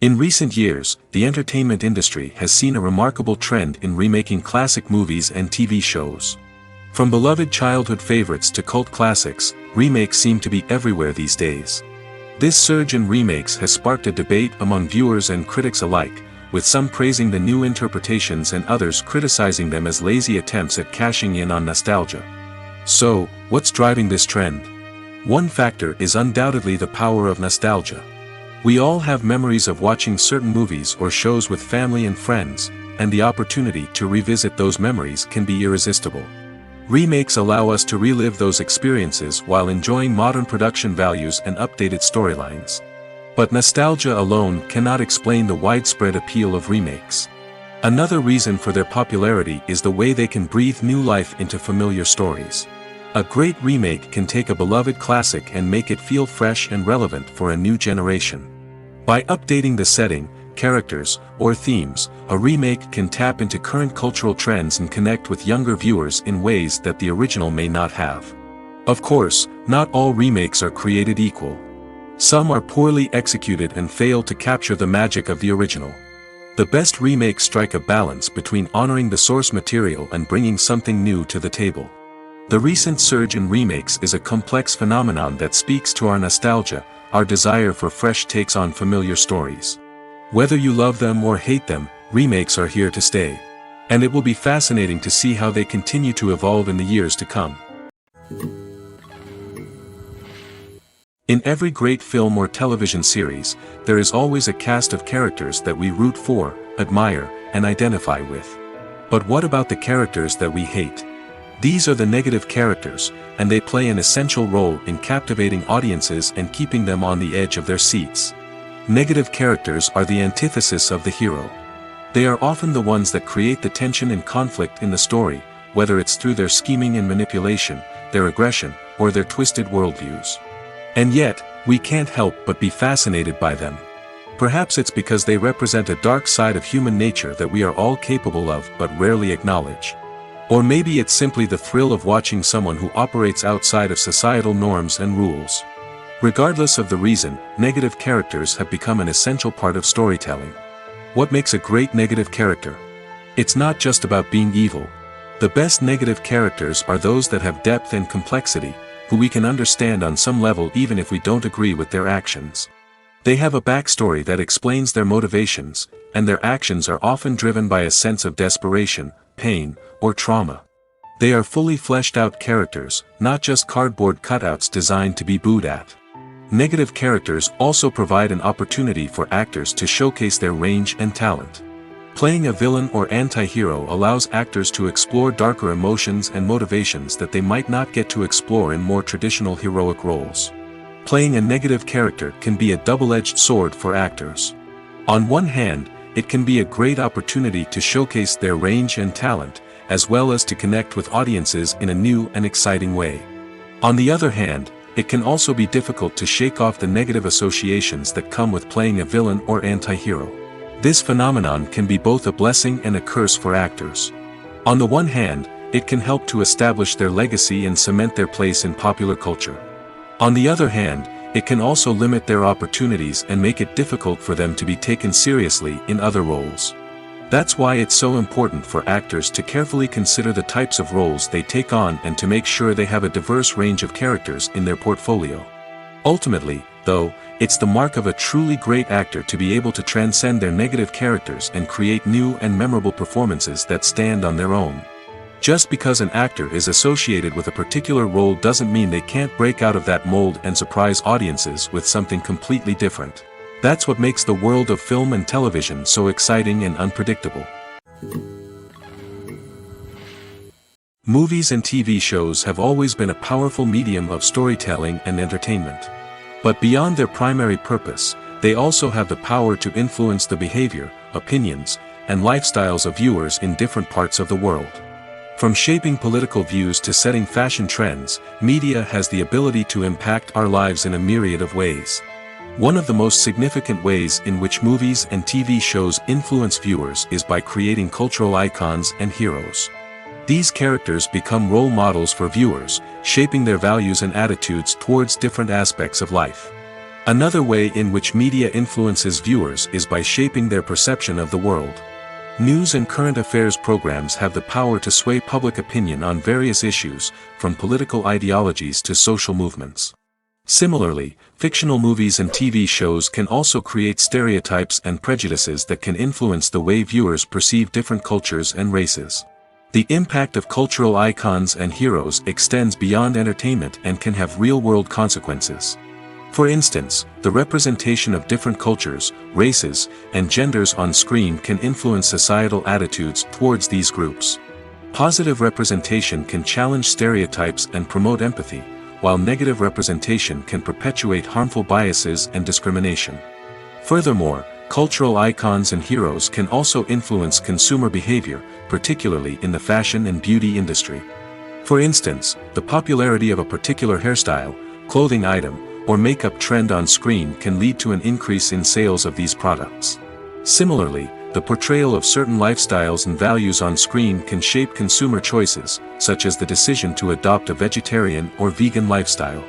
In recent years, the entertainment industry has seen a remarkable trend in remaking classic movies and TV shows. From beloved childhood favorites to cult classics, remakes seem to be everywhere these days. This surge in remakes has sparked a debate among viewers and critics alike, with some praising the new interpretations and others criticizing them as lazy attempts at cashing in on nostalgia. So, what's driving this trend? One factor is undoubtedly the power of nostalgia. We all have memories of watching certain movies or shows with family and friends, and the opportunity to revisit those memories can be irresistible. Remakes allow us to relive those experiences while enjoying modern production values and updated storylines. But nostalgia alone cannot explain the widespread appeal of remakes. Another reason for their popularity is the way they can breathe new life into familiar stories. A great remake can take a beloved classic and make it feel fresh and relevant for a new generation. By updating the setting, characters, or themes, a remake can tap into current cultural trends and connect with younger viewers in ways that the original may not have. Of course, not all remakes are created equal. Some are poorly executed and fail to capture the magic of the original. The best remakes strike a balance between honoring the source material and bringing something new to the table. The recent surge in remakes is a complex phenomenon that speaks to our nostalgia, our desire for fresh takes on familiar stories. Whether you love them or hate them, remakes are here to stay. And it will be fascinating to see how they continue to evolve in the years to come. In every great film or television series, there is always a cast of characters that we root for, admire, and identify with. But what about the characters that we hate? These are the negative characters, and they play an essential role in captivating audiences and keeping them on the edge of their seats. Negative characters are the antithesis of the hero. They are often the ones that create the tension and conflict in the story, whether it's through their scheming and manipulation, their aggression, or their twisted worldviews. And yet, we can't help but be fascinated by them. Perhaps it's because they represent a dark side of human nature that we are all capable of but rarely acknowledge. Or maybe it's simply the thrill of watching someone who operates outside of societal norms and rules. Regardless of the reason, negative characters have become an essential part of storytelling. What makes a great negative character? It's not just about being evil. The best negative characters are those that have depth and complexity, who we can understand on some level even if we don't agree with their actions. They have a backstory that explains their motivations, and their actions are often driven by a sense of desperation, pain, or trauma. They are fully fleshed out characters, not just cardboard cutouts designed to be booed at. Negative characters also provide an opportunity for actors to showcase their range and talent. Playing a villain or anti-hero allows actors to explore darker emotions and motivations that they might not get to explore in more traditional heroic roles. Playing a negative character can be a double-edged sword for actors. On one hand, it can be a great opportunity to showcase their range and talent, as well as to connect with audiences in a new and exciting way. On the other hand, it can also be difficult to shake off the negative associations that come with playing a villain or anti-hero. This phenomenon can be both a blessing and a curse for actors. On the one hand, it can help to establish their legacy and cement their place in popular culture. On the other hand, it can also limit their opportunities and make it difficult for them to be taken seriously in other roles. That's why it's so important for actors to carefully consider the types of roles they take on and to make sure they have a diverse range of characters in their portfolio. Ultimately, though, it's the mark of a truly great actor to be able to transcend their negative characters and create new and memorable performances that stand on their own. Just because an actor is associated with a particular role doesn't mean they can't break out of that mold and surprise audiences with something completely different. That's what makes the world of film and television so exciting and unpredictable. Movies and TV shows have always been a powerful medium of storytelling and entertainment. But beyond their primary purpose, they also have the power to influence the behavior, opinions, and lifestyles of viewers in different parts of the world. From shaping political views to setting fashion trends, media has the ability to impact our lives in a myriad of ways. One of the most significant ways in which movies and TV shows influence viewers is by creating cultural icons and heroes. These characters become role models for viewers, shaping their values and attitudes towards different aspects of life. Another way in which media influences viewers is by shaping their perception of the world. News and current affairs programs have the power to sway public opinion on various issues, from political ideologies to social movements. Similarly, fictional movies and TV shows can also create stereotypes and prejudices that can influence the way viewers perceive different cultures and races. The impact of cultural icons and heroes extends beyond entertainment and can have real-world consequences. For instance, the representation of different cultures, races, and genders on screen can influence societal attitudes towards these groups. Positive representation can challenge stereotypes and promote empathy, while negative representation can perpetuate harmful biases and discrimination. Furthermore, cultural icons and heroes can also influence consumer behavior, particularly in the fashion and beauty industry. For instance, the popularity of a particular hairstyle, clothing item, or makeup trend on screen can lead to an increase in sales of these products. Similarly, the portrayal of certain lifestyles and values on screen can shape consumer choices, such as the decision to adopt a vegetarian or vegan lifestyle.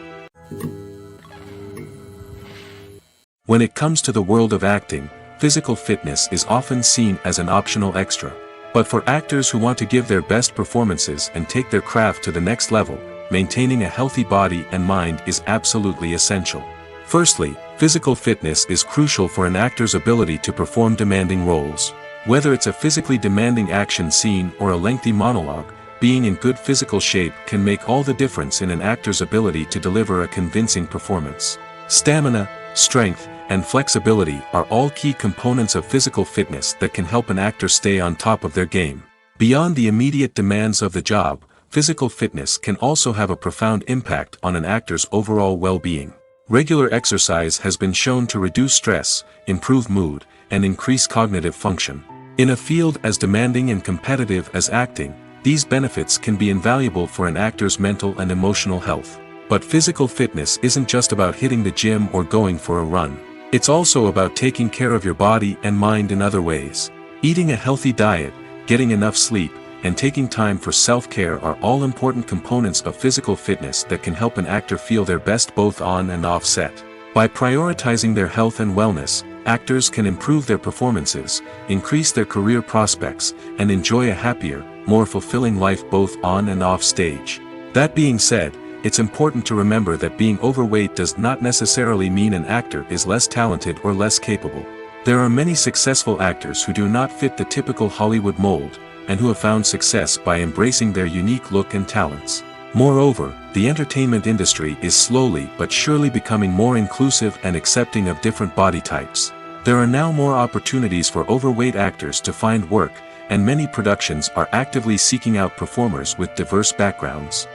When it comes to the world of acting, physical fitness is often seen as an optional extra. But for actors who want to give their best performances and take their craft to the next level, maintaining a healthy body and mind is absolutely essential. Firstly, physical fitness is crucial for an actor's ability to perform demanding roles. Whether it's a physically demanding action scene or a lengthy monologue, being in good physical shape can make all the difference in an actor's ability to deliver a convincing performance. Stamina, strength, and flexibility are all key components of physical fitness that can help an actor stay on top of their game. Beyond the immediate demands of the job, physical fitness can also have a profound impact on an actor's overall well-being. Regular exercise has been shown to reduce stress, improve mood, and increase cognitive function. In a field as demanding and competitive as acting, these benefits can be invaluable for an actor's mental and emotional health. But physical fitness isn't just about hitting the gym or going for a run. It's also about taking care of your body and mind in other ways. Eating a healthy diet, getting enough sleep, and taking time for self-care are all important components of physical fitness that can help an actor feel their best both on and off set. By prioritizing their health and wellness, actors can improve their performances, increase their career prospects, and enjoy a happier, more fulfilling life both on and off stage. That being said, it's important to remember that being overweight does not necessarily mean an actor is less talented or less capable. There are many successful actors who do not fit the typical Hollywood mold, and who have found success by embracing their unique look and talents. Moreover, the entertainment industry is slowly but surely becoming more inclusive and accepting of different body types. There are now more opportunities for overweight actors to find work, and many productions are actively seeking out performers with diverse backgrounds.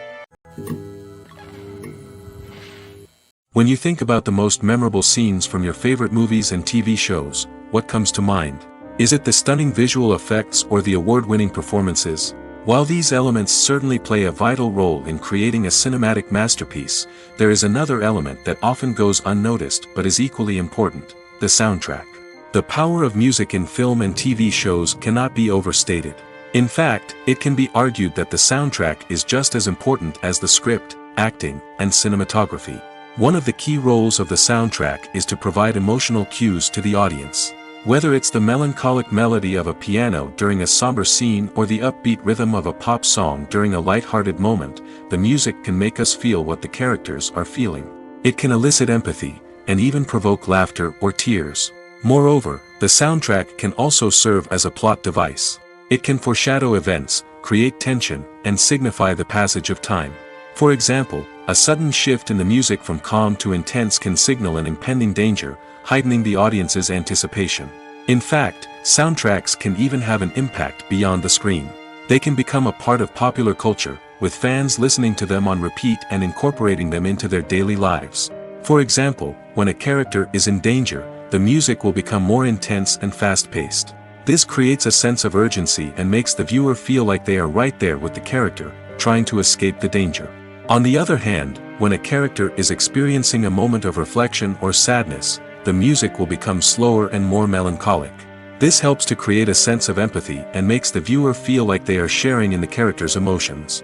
When you think about the most memorable scenes from your favorite movies and TV shows, what comes to mind? Is it the stunning visual effects or the award-winning performances? While these elements certainly play a vital role in creating a cinematic masterpiece, there is another element that often goes unnoticed but is equally important: the soundtrack. The power of music in film and TV shows cannot be overstated. In fact, it can be argued that the soundtrack is just as important as the script, acting, and cinematography. One of the key roles of the soundtrack is to provide emotional cues to the audience. Whether it's the melancholic melody of a piano during a somber scene or the upbeat rhythm of a pop song during a light-hearted moment, the music can make us feel what the characters are feeling. It can elicit empathy, and even provoke laughter or tears. Moreover, the soundtrack can also serve as a plot device. It can foreshadow events, create tension, and signify the passage of time. For example, a sudden shift in the music from calm to intense can signal an impending danger, heightening the audience's anticipation. In fact, soundtracks can even have an impact beyond the screen. They can become a part of popular culture, with fans listening to them on repeat and incorporating them into their daily lives. For example, when a character is in danger, the music will become more intense and fast-paced. This creates a sense of urgency and makes the viewer feel like they are right there with the character, trying to escape the danger. On the other hand, when a character is experiencing a moment of reflection or sadness, the music will become slower and more melancholic. This helps to create a sense of empathy and makes the viewer feel like they are sharing in the character's emotions.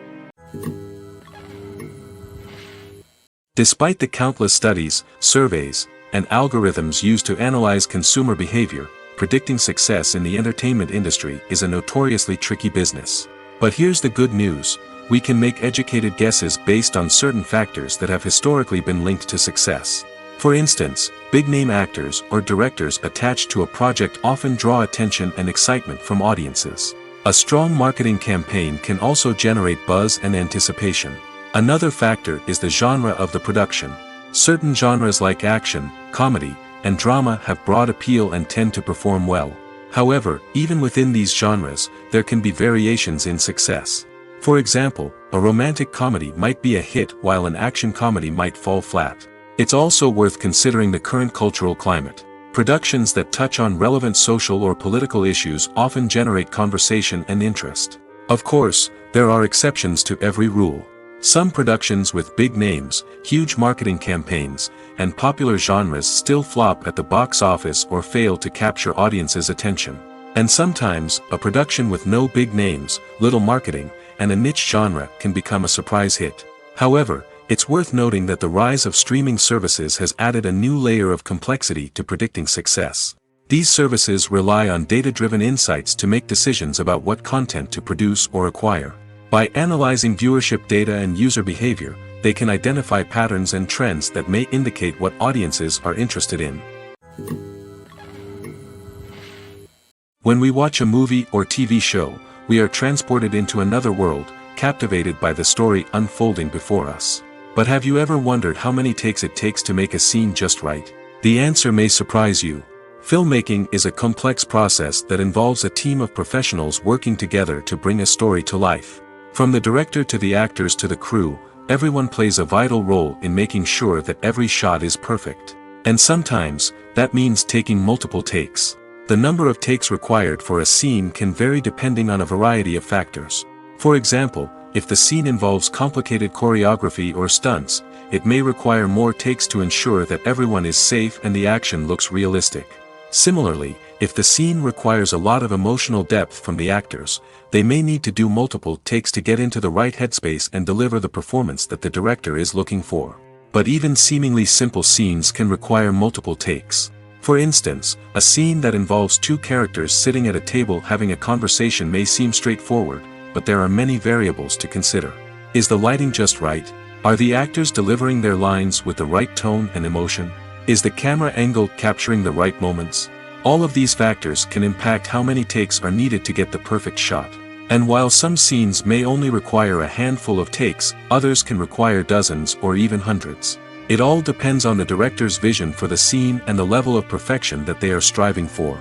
Despite the countless studies, surveys, and algorithms used to analyze consumer behavior, predicting success in the entertainment industry is a notoriously tricky business. But here's the good news: we can make educated guesses based on certain factors that have historically been linked to success. For instance, big-name actors or directors attached to a project often draw attention and excitement from audiences. A strong marketing campaign can also generate buzz and anticipation. Another factor is the genre of the production. Certain genres like action, comedy, and drama have broad appeal and tend to perform well. However, even within these genres, there can be variations in success. For example, a romantic comedy might be a hit while an action comedy might fall flat. It's also worth considering the current cultural climate. Productions that touch on relevant social or political issues often generate conversation and interest. Of course, there are exceptions to every rule. Some productions with big names, huge marketing campaigns, and popular genres still flop at the box office or fail to capture audiences' attention. And sometimes, a production with no big names, little marketing, and a niche genre can become a surprise hit. However, it's worth noting that the rise of streaming services has added a new layer of complexity to predicting success. These services rely on data-driven insights to make decisions about what content to produce or acquire. By analyzing viewership data and user behavior, they can identify patterns and trends that may indicate what audiences are interested in. When we watch a movie or TV show, we are transported into another world, captivated by the story unfolding before us. But have you ever wondered how many takes it takes to make a scene just right? The answer may surprise you. Filmmaking is a complex process that involves a team of professionals working together to bring a story to life. From the director to the actors to the crew, everyone plays a vital role in making sure that every shot is perfect. And sometimes, that means taking multiple takes. The number of takes required for a scene can vary depending on a variety of factors. For example, if the scene involves complicated choreography or stunts, it may require more takes to ensure that everyone is safe and the action looks realistic. Similarly, if the scene requires a lot of emotional depth from the actors, they may need to do multiple takes to get into the right headspace and deliver the performance that the director is looking for. But even seemingly simple scenes can require multiple takes. For instance, a scene that involves two characters sitting at a table having a conversation may seem straightforward, but there are many variables to consider. Is the lighting just right? Are the actors delivering their lines with the right tone and emotion? Is the camera angle capturing the right moments? All of these factors can impact how many takes are needed to get the perfect shot. And while some scenes may only require a handful of takes, others can require dozens or even hundreds. It all depends on the director's vision for the scene and the level of perfection that they are striving for.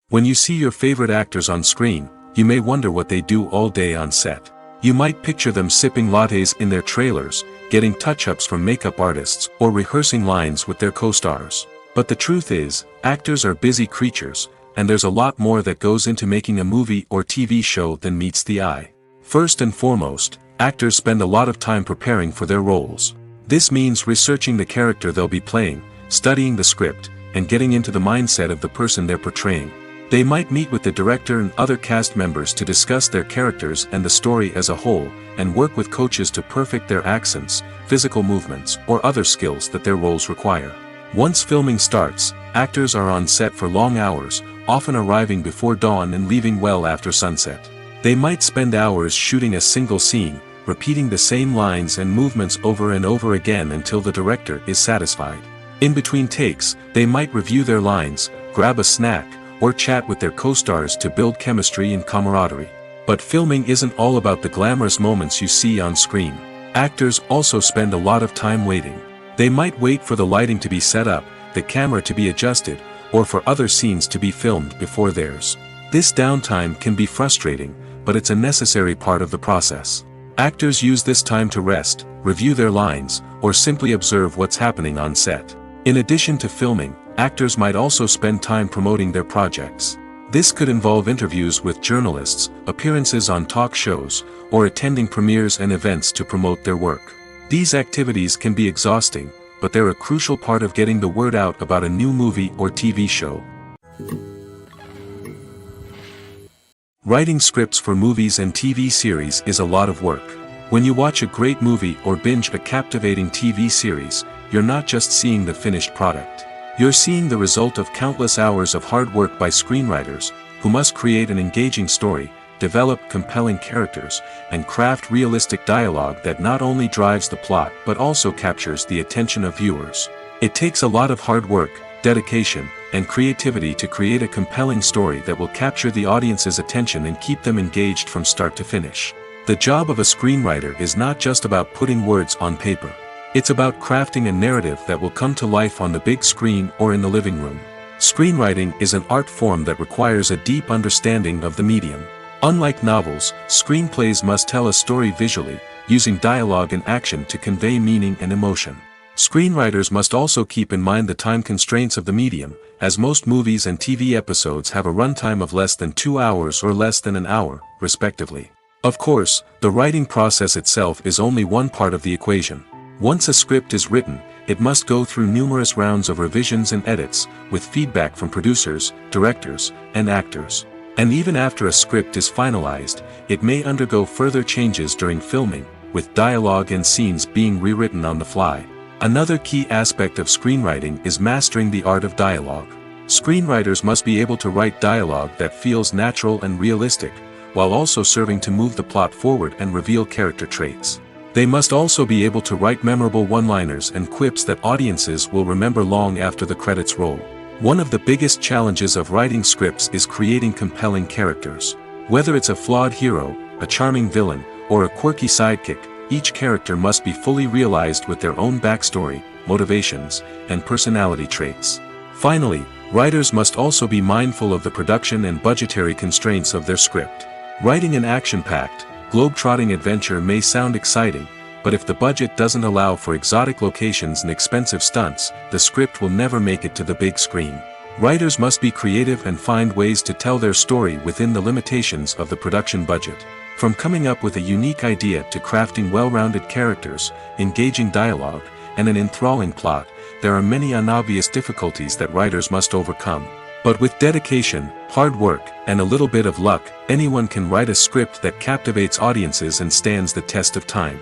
When you see your favorite actors on screen, you may wonder what they do all day on set. You might picture them sipping lattes in their trailers, getting touch-ups from makeup artists, or rehearsing lines with their co-stars. But the truth is, actors are busy creatures, and there's a lot more that goes into making a movie or TV show than meets the eye. First and foremost, actors spend a lot of time preparing for their roles. This means researching the character they'll be playing, studying the script, and getting into the mindset of the person they're portraying. They might meet with the director and other cast members to discuss their characters and the story as a whole, and work with coaches to perfect their accents, physical movements, or other skills that their roles require. Once filming starts, actors are on set for long hours, often arriving before dawn and leaving well after sunset. They might spend hours shooting a single scene, repeating the same lines and movements over and over again until the director is satisfied. In between takes, they might review their lines, grab a snack, or chat with their co-stars to build chemistry and camaraderie. But filming isn't all about the glamorous moments you see on screen. Actors also spend a lot of time waiting. They might wait for the lighting to be set up, the camera to be adjusted, or for other scenes to be filmed before theirs. This downtime can be frustrating, but it's a necessary part of the process. Actors use this time to rest, review their lines, or simply observe what's happening on set. In addition to filming, actors might also spend time promoting their projects. This could involve interviews with journalists, appearances on talk shows, or attending premieres and events to promote their work. These activities can be exhausting, but they're a crucial part of getting the word out about a new movie or TV show. Writing scripts for movies and TV series is a lot of work. When you watch a great movie or binge a captivating TV series, you're not just seeing the finished product. You're seeing the result of countless hours of hard work by screenwriters, who must create an engaging story, develop compelling characters, and craft realistic dialogue that not only drives the plot but also captures the attention of viewers. It takes a lot of hard work, dedication, and creativity to create a compelling story that will capture the audience's attention and keep them engaged from start to finish. The job of a screenwriter is not just about putting words on paper. It's about crafting a narrative that will come to life on the big screen or in the living room. Screenwriting is an art form that requires a deep understanding of the medium. Unlike novels, screenplays must tell a story visually, using dialogue and action to convey meaning and emotion. Screenwriters must also keep in mind the time constraints of the medium, as most movies and TV episodes have a runtime of less than 2 hours or less than an hour, respectively. Of course, the writing process itself is only one part of the equation. Once a script is written, it must go through numerous rounds of revisions and edits, with feedback from producers, directors, and actors. And even after a script is finalized, it may undergo further changes during filming, with dialogue and scenes being rewritten on the fly. Another key aspect of screenwriting is mastering the art of dialogue. Screenwriters must be able to write dialogue that feels natural and realistic, while also serving to move the plot forward and reveal character traits. They must also be able to write memorable one-liners and quips that audiences will remember long after the credits roll. One of the biggest challenges of writing scripts is creating compelling characters. Whether it's a flawed hero, a charming villain, or a quirky sidekick, each character must be fully realized with their own backstory, motivations, and personality traits. Finally, writers must also be mindful of the production and budgetary constraints of their script. Writing an action-packed, globe-trotting adventure may sound exciting, but if the budget doesn't allow for exotic locations and expensive stunts, the script will never make it to the big screen. Writers must be creative and find ways to tell their story within the limitations of the production budget. From coming up with a unique idea to crafting well-rounded characters, engaging dialogue, and an enthralling plot, there are many unobvious difficulties that writers must overcome. But with dedication, hard work, and a little bit of luck, anyone can write a script that captivates audiences and stands the test of time.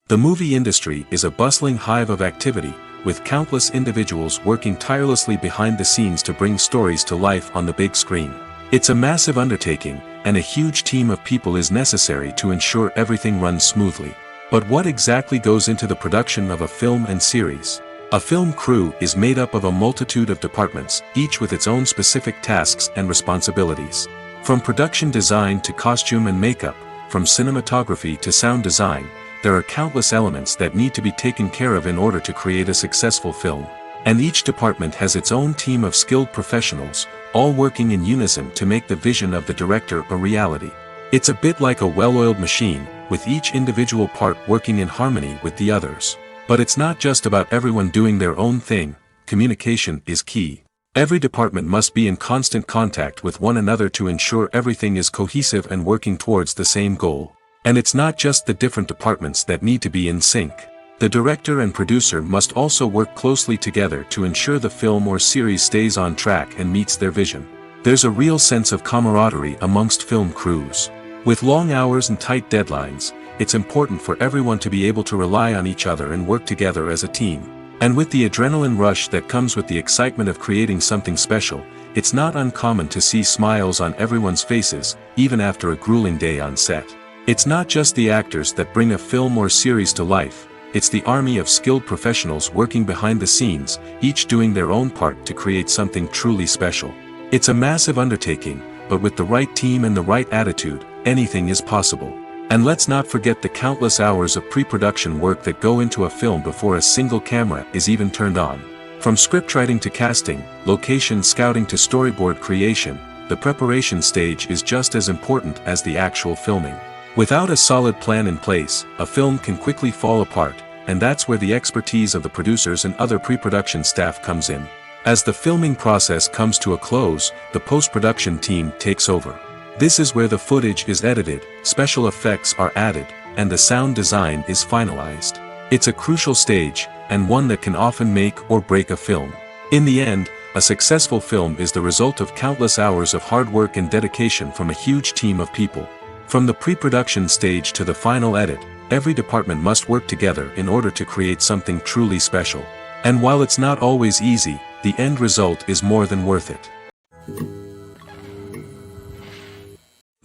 The movie industry is a bustling hive of activity, with countless individuals working tirelessly behind the scenes to bring stories to life on the big screen. It's a massive undertaking, and a huge team of people is necessary to ensure everything runs smoothly. But what exactly goes into the production of a film and series? A film crew is made up of a multitude of departments, each with its own specific tasks and responsibilities. From production design to costume and makeup, from cinematography to sound design, there are countless elements that need to be taken care of in order to create a successful film. And each department has its own team of skilled professionals, all working in unison to make the vision of the director a reality. It's a bit like a well-oiled machine, with each individual part working in harmony with the others. But it's not just about everyone doing their own thing. Communication is key. Every department must be in constant contact with one another to ensure everything is cohesive and working towards the same goal. And it's not just the different departments that need to be in sync. The director and producer must also work closely together to ensure the film or series stays on track and meets their vision. There's a real sense of camaraderie amongst film crews. With long hours and tight deadlines, it's important for everyone to be able to rely on each other and work together as a team. And with the adrenaline rush that comes with the excitement of creating something special, it's not uncommon to see smiles on everyone's faces, even after a grueling day on set. It's not just the actors that bring a film or series to life, it's the army of skilled professionals working behind the scenes, each doing their own part to create something truly special. It's a massive undertaking, but with the right team and the right attitude, anything is possible. And let's not forget the countless hours of pre-production work that go into a film before a single camera is even turned on. From scriptwriting to casting, location scouting to storyboard creation, the preparation stage is just as important as the actual filming. Without a solid plan in place, a film can quickly fall apart, and that's where the expertise of the producers and other pre-production staff comes in. As the filming process comes to a close, the post-production team takes over. This is where the footage is edited, special effects are added, and the sound design is finalized. It's a crucial stage, and one that can often make or break a film. In the end, a successful film is the result of countless hours of hard work and dedication from a huge team of people. From the pre-production stage to the final edit, every department must work together in order to create something truly special. And while it's not always easy, the end result is more than worth it.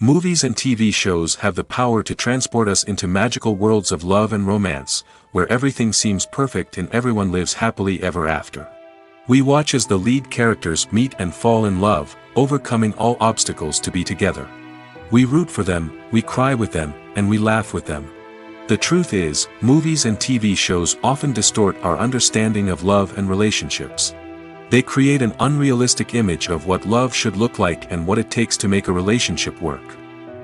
Movies and TV shows have the power to transport us into magical worlds of love and romance, where everything seems perfect and everyone lives happily ever after. We watch as the lead characters meet and fall in love, overcoming all obstacles to be together. We root for them, we cry with them, and we laugh with them. The truth is, movies and TV shows often distort our understanding of love and relationships. They create an unrealistic image of what love should look like and what it takes to make a relationship work.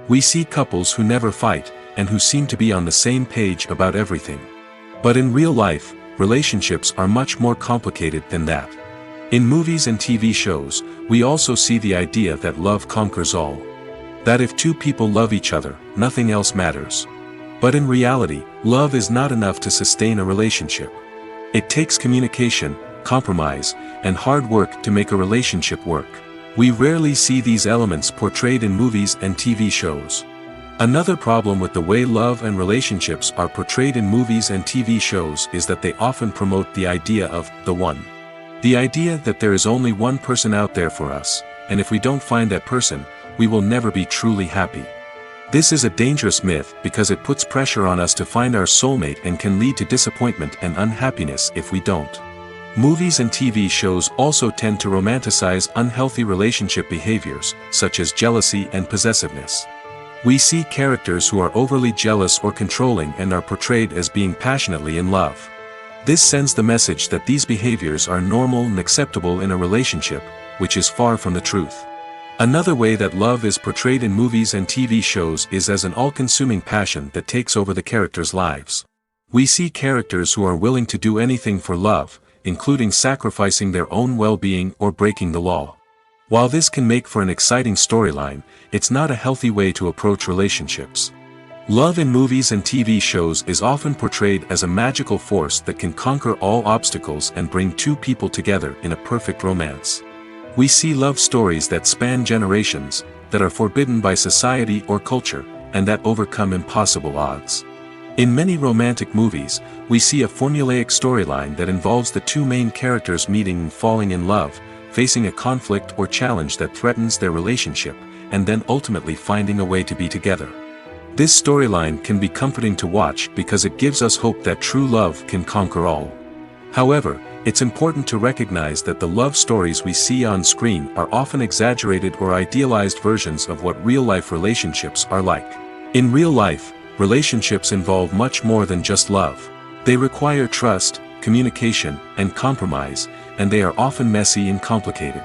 We see couples who never fight, and who seem to be on the same page about everything. But in real life, relationships are much more complicated than that. In movies and TV shows, we also see the idea that love conquers all. That if two people love each other, nothing else matters. But in reality, love is not enough to sustain a relationship. It takes communication, compromise, and hard work to make a relationship work. We rarely see these elements portrayed in movies and TV shows. Another problem with the way love and relationships are portrayed in movies and TV shows is that they often promote the idea of the one. The idea that there is only one person out there for us, and if we don't find that person, we will never be truly happy. This is a dangerous myth because it puts pressure on us to find our soulmate and can lead to disappointment and unhappiness if we don't. Movies and TV shows also tend to romanticize unhealthy relationship behaviors, such as jealousy and possessiveness. We see characters who are overly jealous or controlling and are portrayed as being passionately in love. This sends the message that these behaviors are normal and acceptable in a relationship, which is far from the truth. Another way that love is portrayed in movies and TV shows is as an all-consuming passion that takes over the characters' lives. We see characters who are willing to do anything for love, including sacrificing their own well-being or breaking the law. While this can make for an exciting storyline, it's not a healthy way to approach relationships. Love in movies and TV shows is often portrayed as a magical force that can conquer all obstacles and bring two people together in a perfect romance. We see love stories that span generations, that are forbidden by society or culture, and that overcome impossible odds. In many romantic movies, we see a formulaic storyline that involves the two main characters meeting and falling in love, facing a conflict or challenge that threatens their relationship, and then ultimately finding a way to be together. This storyline can be comforting to watch because it gives us hope that true love can conquer all. However, it's important to recognize that the love stories we see on screen are often exaggerated or idealized versions of what real-life relationships are like. In real life, relationships involve much more than just love. They require trust, communication, and compromise, and they are often messy and complicated.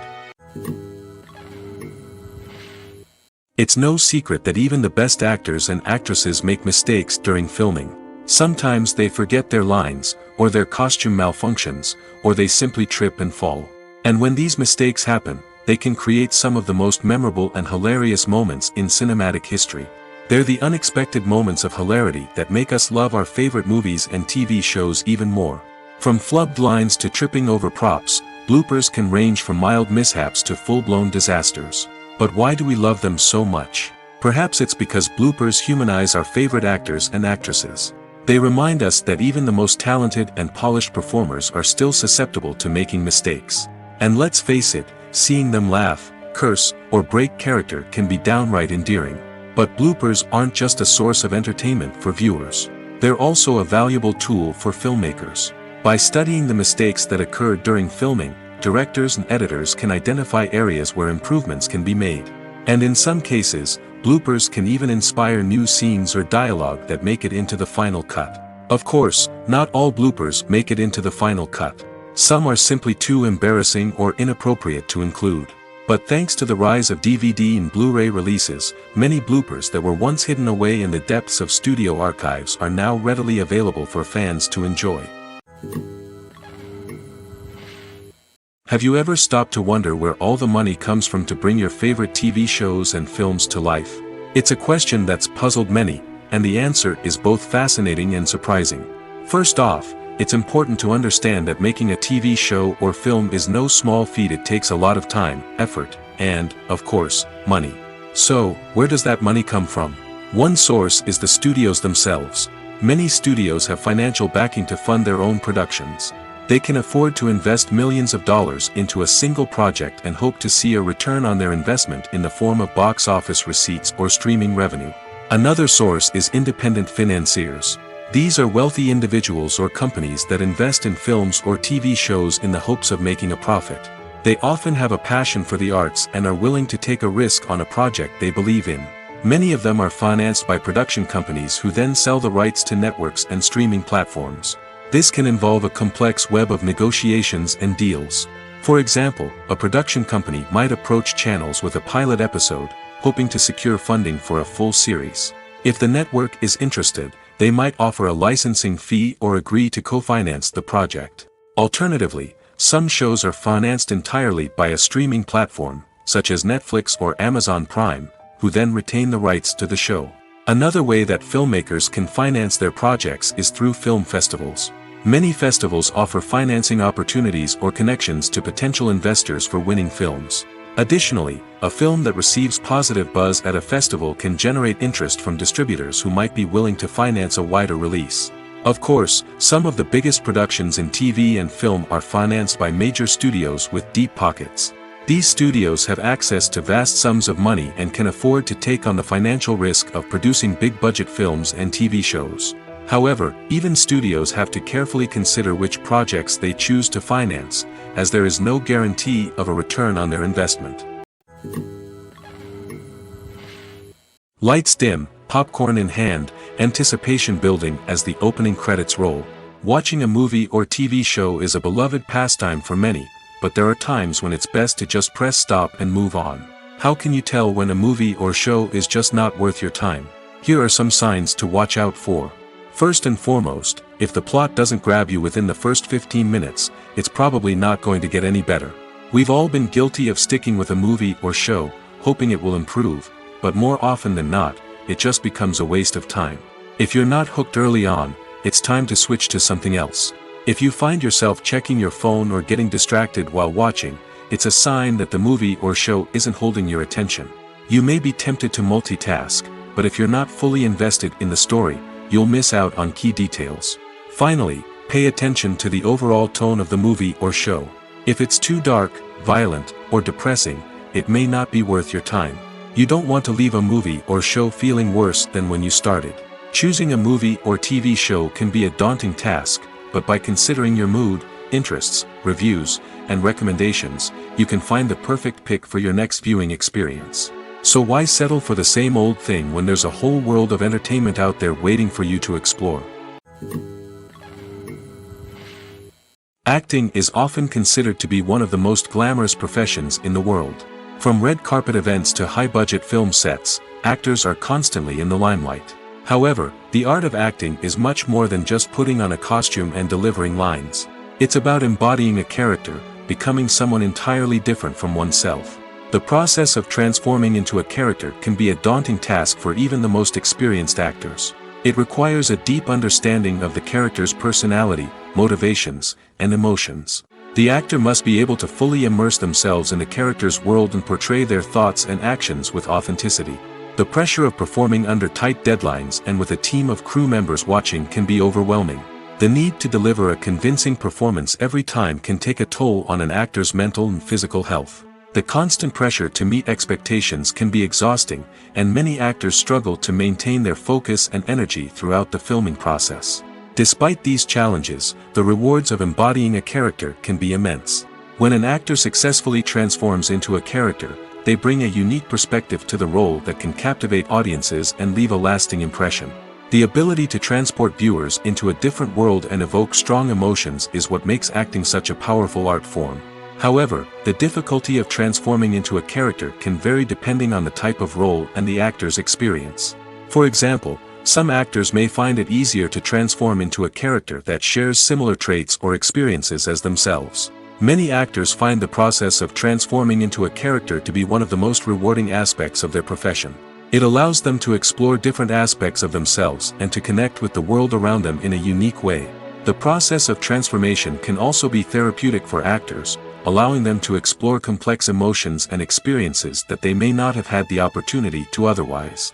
It's no secret that even the best actors and actresses make mistakes during filming. Sometimes they forget their lines, or their costume malfunctions, or they simply trip and fall. And when these mistakes happen, they can create some of the most memorable and hilarious moments in cinematic history. They're the unexpected moments of hilarity that make us love our favorite movies and TV shows even more. From flubbed lines to tripping over props, bloopers can range from mild mishaps to full-blown disasters. But why do we love them so much? Perhaps it's because bloopers humanize our favorite actors and actresses. They remind us that even the most talented and polished performers are still susceptible to making mistakes. And let's face it, seeing them laugh, curse, or break character can be downright endearing. But bloopers aren't just a source of entertainment for viewers. They're also a valuable tool for filmmakers. By studying the mistakes that occurred during filming, directors and editors can identify areas where improvements can be made. And in some cases, bloopers can even inspire new scenes or dialogue that make it into the final cut. Of course, not all bloopers make it into the final cut. Some are simply too embarrassing or inappropriate to include. But thanks to the rise of DVD and Blu-ray releases, many bloopers that were once hidden away in the depths of studio archives are now readily available for fans to enjoy. Have you ever stopped to wonder where all the money comes from to bring your favorite TV shows and films to life? It's a question that's puzzled many, and the answer is both fascinating and surprising. First off, it's important to understand that making a TV show or film is no small feat. It takes a lot of time, effort, and, of course, money. So, where does that money come from? One source is the studios themselves. Many studios have financial backing to fund their own productions. They can afford to invest millions of dollars into a single project and hope to see a return on their investment in the form of box office receipts or streaming revenue. Another source is independent financiers. These are wealthy individuals or companies that invest in films or TV shows in the hopes of making a profit. They often have a passion for the arts and are willing to take a risk on a project they believe in. Many of them are financed by production companies who then sell the rights to networks and streaming platforms. This can involve a complex web of negotiations and deals. For example, a production company might approach channels with a pilot episode, hoping to secure funding for a full series. If the network is interested, they might offer a licensing fee or agree to co-finance the project. Alternatively, some shows are financed entirely by a streaming platform, such as Netflix or Amazon Prime, who then retain the rights to the show. Another way that filmmakers can finance their projects is through film festivals. Many festivals offer financing opportunities or connections to potential investors for winning films. Additionally, a film that receives positive buzz at a festival can generate interest from distributors who might be willing to finance a wider release. Of course, some of the biggest productions in TV and film are financed by major studios with deep pockets. These studios have access to vast sums of money and can afford to take on the financial risk of producing big-budget films and TV shows. However, even studios have to carefully consider which projects they choose to finance, as there is no guarantee of a return on their investment. Lights dim, popcorn in hand, anticipation building as the opening credits roll. Watching a movie or TV show is a beloved pastime for many, but there are times when it's best to just press stop and move on. How can you tell when a movie or show is just not worth your time? Here are some signs to watch out for. First and foremost, if the plot doesn't grab you within the first 15 minutes, it's probably not going to get any better. We've all been guilty of sticking with a movie or show, hoping it will improve, but more often than not, it just becomes a waste of time. If you're not hooked early on, it's time to switch to something else. If you find yourself checking your phone or getting distracted while watching, it's a sign that the movie or show isn't holding your attention. You may be tempted to multitask, but if you're not fully invested in the story, you'll miss out on key details. Finally, pay attention to the overall tone of the movie or show. If it's too dark, violent, or depressing, it may not be worth your time. You don't want to leave a movie or show feeling worse than when you started. Choosing a movie or TV show can be a daunting task, but by considering your mood, interests, reviews, and recommendations, you can find the perfect pick for your next viewing experience. So why settle for the same old thing when there's a whole world of entertainment out there waiting for you to explore? Acting is often considered to be one of the most glamorous professions in the world. From red carpet events to high-budget film sets, actors are constantly in the limelight. However, the art of acting is much more than just putting on a costume and delivering lines. It's about embodying a character, becoming someone entirely different from oneself. The process of transforming into a character can be a daunting task for even the most experienced actors. It requires a deep understanding of the character's personality, motivations, and emotions. The actor must be able to fully immerse themselves in the character's world and portray their thoughts and actions with authenticity. The pressure of performing under tight deadlines and with a team of crew members watching can be overwhelming. The need to deliver a convincing performance every time can take a toll on an actor's mental and physical health. The constant pressure to meet expectations can be exhausting, and many actors struggle to maintain their focus and energy throughout the filming process. Despite these challenges, the rewards of embodying a character can be immense. When an actor successfully transforms into a character, they bring a unique perspective to the role that can captivate audiences and leave a lasting impression. The ability to transport viewers into a different world and evoke strong emotions is what makes acting such a powerful art form. However, the difficulty of transforming into a character can vary depending on the type of role and the actor's experience. For example, some actors may find it easier to transform into a character that shares similar traits or experiences as themselves. Many actors find the process of transforming into a character to be one of the most rewarding aspects of their profession. It allows them to explore different aspects of themselves and to connect with the world around them in a unique way. The process of transformation can also be therapeutic for actors, allowing them to explore complex emotions and experiences that they may not have had the opportunity to otherwise.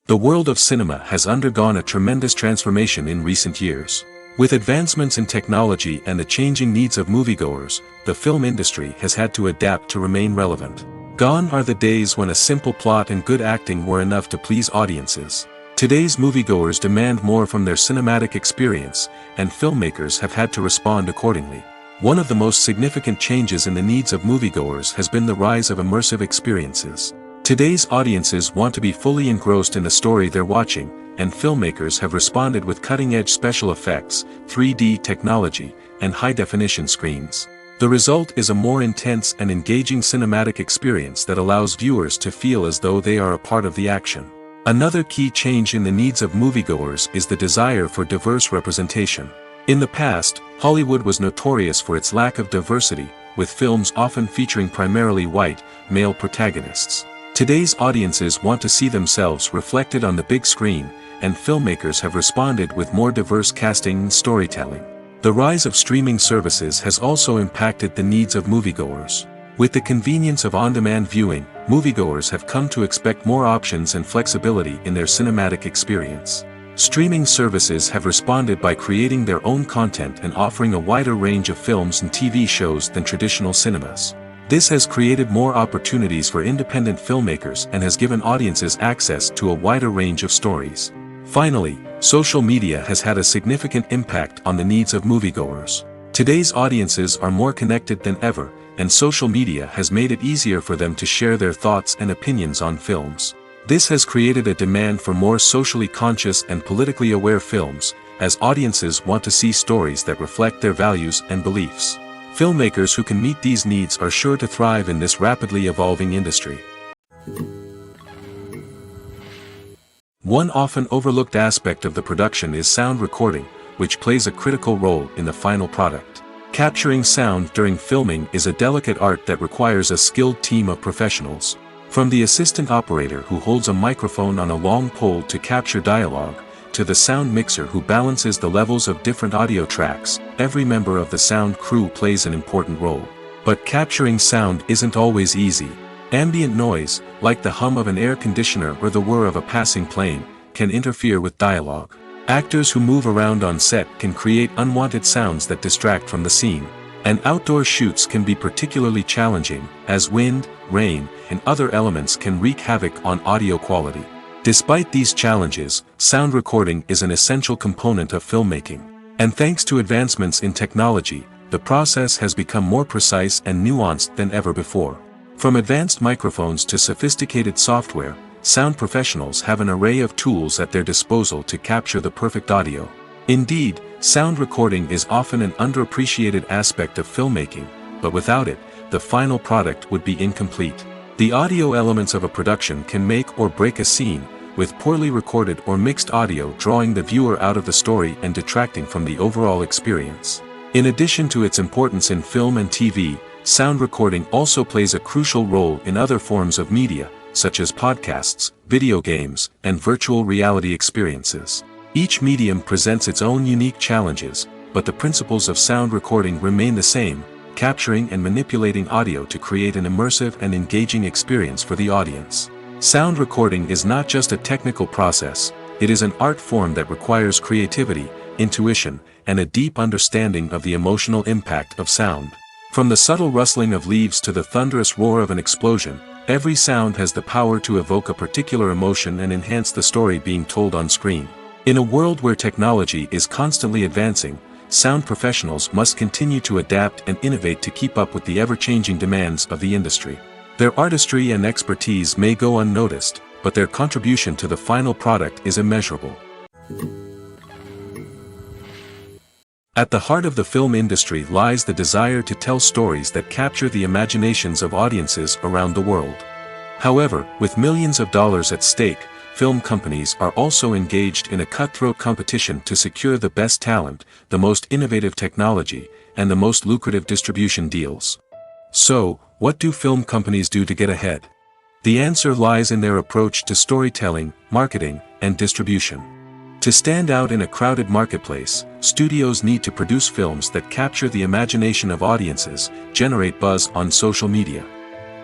The world of cinema has undergone a tremendous transformation in recent years. With advancements in technology and the changing needs of moviegoers, the film industry has had to adapt to remain relevant. Gone are the days when a simple plot and good acting were enough to please audiences. Today's moviegoers demand more from their cinematic experience, and filmmakers have had to respond accordingly. One of the most significant changes in the needs of moviegoers has been the rise of immersive experiences. Today's audiences want to be fully engrossed in the story they're watching, and filmmakers have responded with cutting-edge special effects, 3D technology, and high-definition screens. The result is a more intense and engaging cinematic experience that allows viewers to feel as though they are a part of the action. Another key change in the needs of moviegoers is the desire for diverse representation. In the past, Hollywood was notorious for its lack of diversity, with films often featuring primarily white, male protagonists. Today's audiences want to see themselves reflected on the big screen, and filmmakers have responded with more diverse casting and storytelling. The rise of streaming services has also impacted the needs of moviegoers. With the convenience of on-demand viewing, moviegoers have come to expect more options and flexibility in their cinematic experience. Streaming services have responded by creating their own content and offering a wider range of films and TV shows than traditional cinemas. This has created more opportunities for independent filmmakers and has given audiences access to a wider range of stories. Finally, social media has had a significant impact on the needs of moviegoers. Today's audiences are more connected than ever, and social media has made it easier for them to share their thoughts and opinions on films. This has created a demand for more socially conscious and politically aware films, as audiences want to see stories that reflect their values and beliefs. Filmmakers who can meet these needs are sure to thrive in this rapidly evolving industry. One often overlooked aspect of the production is sound recording, which plays a critical role in the final product. Capturing sound during filming is a delicate art that requires a skilled team of professionals. From the assistant operator who holds a microphone on a long pole to capture dialogue, to the sound mixer who balances the levels of different audio tracks, every member of the sound crew plays an important role. But capturing sound isn't always easy. Ambient noise, like the hum of an air conditioner or the whir of a passing plane, can interfere with dialogue. Actors who move around on set can create unwanted sounds that distract from the scene. And outdoor shoots can be particularly challenging, as wind, rain, and other elements can wreak havoc on audio quality. Despite these challenges, sound recording is an essential component of filmmaking. And thanks to advancements in technology, the process has become more precise and nuanced than ever before. From advanced microphones to sophisticated software, sound professionals have an array of tools at their disposal to capture the perfect audio. Indeed, sound recording is often an underappreciated aspect of filmmaking, but without it, the final product would be incomplete. The audio elements of a production can make or break a scene, with poorly recorded or mixed audio drawing the viewer out of the story and detracting from the overall experience. In addition to its importance in film and TV, sound recording also plays a crucial role in other forms of media, such as podcasts, video games, and virtual reality experiences. Each medium presents its own unique challenges, but the principles of sound recording remain the same, capturing and manipulating audio to create an immersive and engaging experience for the audience. Sound recording is not just a technical process, it is an art form that requires creativity, intuition, and a deep understanding of the emotional impact of sound. From the subtle rustling of leaves to the thunderous roar of an explosion, every sound has the power to evoke a particular emotion and enhance the story being told on screen. In a world where technology is constantly advancing, sound professionals must continue to adapt and innovate to keep up with the ever-changing demands of the industry. Their artistry and expertise may go unnoticed, but their contribution to the final product is immeasurable. At the heart of the film industry lies the desire to tell stories that capture the imaginations of audiences around the world. However, with millions of dollars at stake, film companies are also engaged in a cutthroat competition to secure the best talent, the most innovative technology, and the most lucrative distribution deals. So, what do film companies do to get ahead? The answer lies in their approach to storytelling, marketing, and distribution. To stand out in a crowded marketplace, studios need to produce films that capture the imagination of audiences, generate buzz on social media.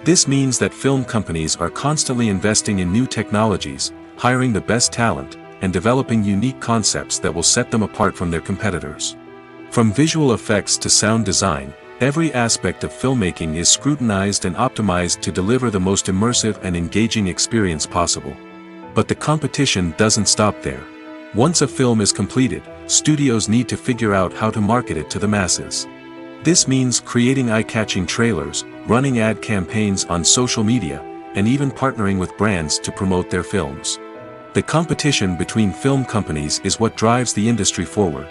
This means that film companies are constantly investing in new technologies, hiring the best talent, and developing unique concepts that will set them apart from their competitors. From visual effects to sound design, every aspect of filmmaking is scrutinized and optimized to deliver the most immersive and engaging experience possible. But the competition doesn't stop there. Once a film is completed, studios need to figure out how to market it to the masses. This means creating eye-catching trailers, running ad campaigns on social media, and even partnering with brands to promote their films. The competition between film companies is what drives the industry forward.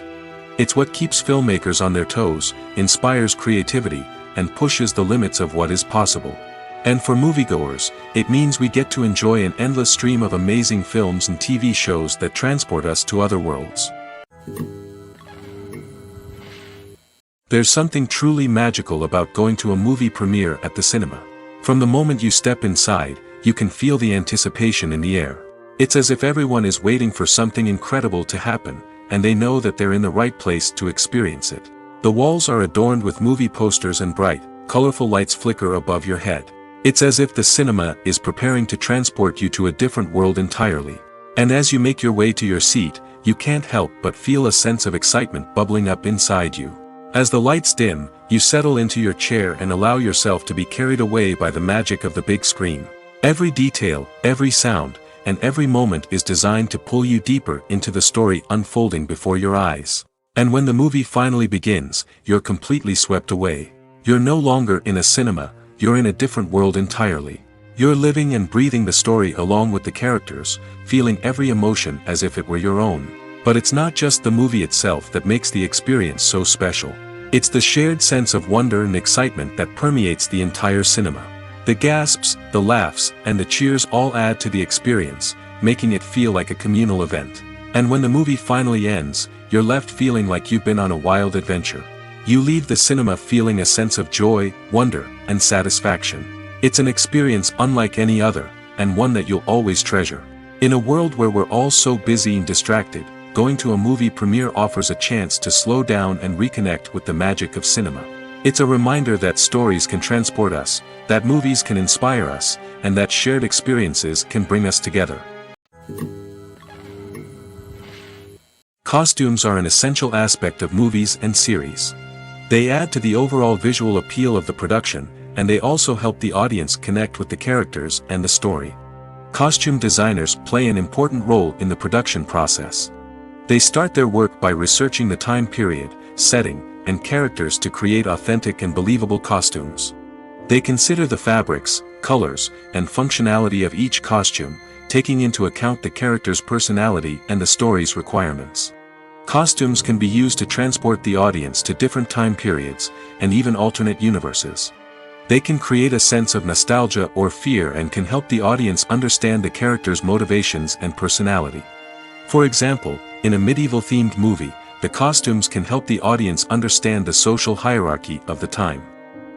It's what keeps filmmakers on their toes, inspires creativity, and pushes the limits of what is possible. And for moviegoers, it means we get to enjoy an endless stream of amazing films and TV shows that transport us to other worlds. There's something truly magical about going to a movie premiere at the cinema. From the moment you step inside, you can feel the anticipation in the air. It's as if everyone is waiting for something incredible to happen, and they know that they're in the right place to experience it. The walls are adorned with movie posters and bright, colorful lights flicker above your head. It's as if the cinema is preparing to transport you to a different world entirely. And as you make your way to your seat, you can't help but feel a sense of excitement bubbling up inside you. As the lights dim, you settle into your chair and allow yourself to be carried away by the magic of the big screen. Every detail, every sound, and every moment is designed to pull you deeper into the story unfolding before your eyes. And when the movie finally begins, you're completely swept away. You're no longer in a cinema, you're in a different world entirely. You're living and breathing the story along with the characters, feeling every emotion as if it were your own. But it's not just the movie itself that makes the experience so special. It's the shared sense of wonder and excitement that permeates the entire cinema. The gasps, the laughs, and the cheers all add to the experience, making it feel like a communal event. And when the movie finally ends, you're left feeling like you've been on a wild adventure. You leave the cinema feeling a sense of joy, wonder, and satisfaction. It's an experience unlike any other, and one that you'll always treasure. In a world where we're all so busy and distracted, going to a movie premiere offers a chance to slow down and reconnect with the magic of cinema. It's a reminder that stories can transport us, that movies can inspire us, and that shared experiences can bring us together. Costumes are an essential aspect of movies and series. They add to the overall visual appeal of the production, and they also help the audience connect with the characters and the story. Costume designers play an important role in the production process. They start their work by researching the time period, setting, and characters to create authentic and believable costumes. They consider the fabrics, colors, and functionality of each costume, taking into account the character's personality and the story's requirements. Costumes can be used to transport the audience to different time periods, and even alternate universes. They can create a sense of nostalgia or fear and can help the audience understand the character's motivations and personality. For example, in a medieval-themed movie, the costumes can help the audience understand the social hierarchy of the time.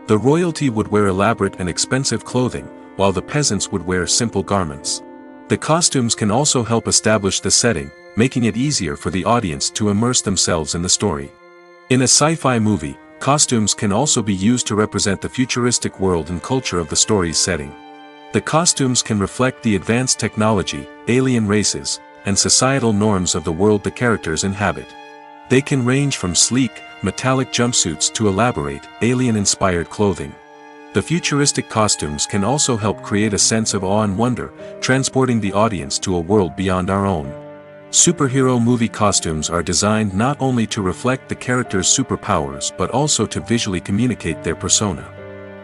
The royalty would wear elaborate and expensive clothing, while the peasants would wear simple garments. The costumes can also help establish the setting, making it easier for the audience to immerse themselves in the story. In a sci-fi movie, costumes can also be used to represent the futuristic world and culture of the story's setting. The costumes can reflect the advanced technology, alien races, and societal norms of the world the characters inhabit. They can range from sleek, metallic jumpsuits to elaborate, alien-inspired clothing. The futuristic costumes can also help create a sense of awe and wonder, transporting the audience to a world beyond our own. Superhero movie costumes are designed not only to reflect the character's superpowers but also to visually communicate their persona.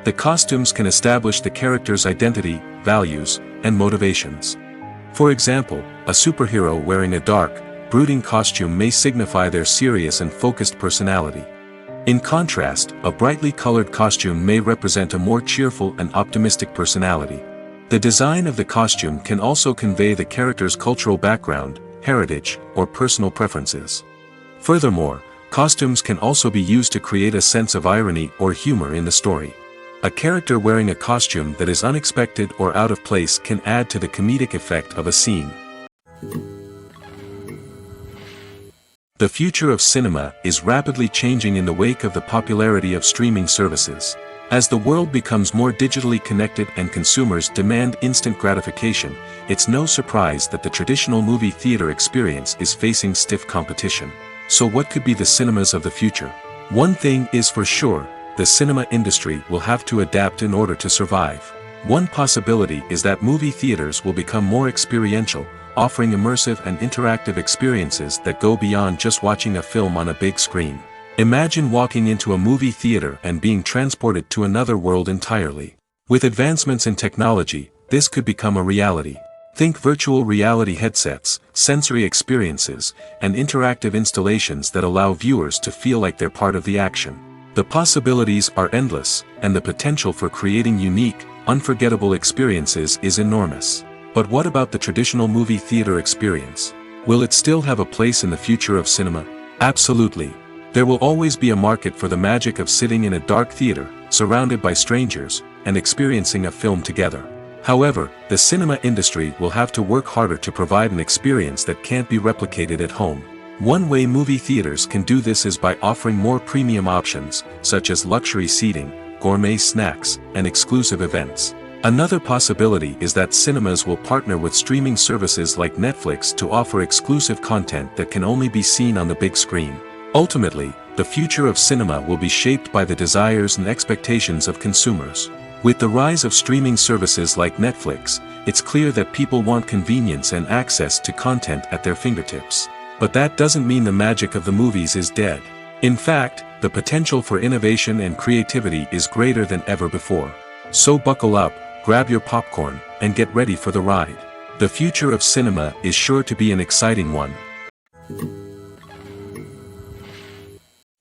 The costumes can establish the character's identity, values, and motivations. For example, a superhero wearing a dark, brooding costume may signify their serious and focused personality. In contrast, a brightly colored costume may represent a more cheerful and optimistic personality. The design of the costume can also convey the character's cultural background, heritage, or personal preferences. Furthermore, costumes can also be used to create a sense of irony or humor in the story. A character wearing a costume that is unexpected or out of place can add to the comedic effect of a scene. The future of cinema is rapidly changing in the wake of the popularity of streaming services. As the world becomes more digitally connected and consumers demand instant gratification, it's no surprise that the traditional movie theater experience is facing stiff competition. So what could be the cinemas of the future? One thing is for sure, the cinema industry will have to adapt in order to survive. One possibility is that movie theaters will become more experiential, offering immersive and interactive experiences that go beyond just watching a film on a big screen. Imagine walking into a movie theater and being transported to another world entirely. With advancements in technology, this could become a reality. Think virtual reality headsets, sensory experiences, and interactive installations that allow viewers to feel like they're part of the action. The possibilities are endless, and the potential for creating unique, unforgettable experiences is enormous. But what about the traditional movie theater experience? Will it still have a place in the future of cinema? Absolutely. There will always be a market for the magic of sitting in a dark theater, surrounded by strangers, and experiencing a film together. However, the cinema industry will have to work harder to provide an experience that can't be replicated at home. One way movie theaters can do this is by offering more premium options, such as luxury seating, gourmet snacks, and exclusive events. Another possibility is that cinemas will partner with streaming services like Netflix to offer exclusive content that can only be seen on the big screen. Ultimately, the future of cinema will be shaped by the desires and expectations of consumers. With the rise of streaming services like Netflix, it's clear that people want convenience and access to content at their fingertips. But that doesn't mean the magic of the movies is dead. In fact, the potential for innovation and creativity is greater than ever before. So buckle up, grab your popcorn, and get ready for the ride. The future of cinema is sure to be an exciting one.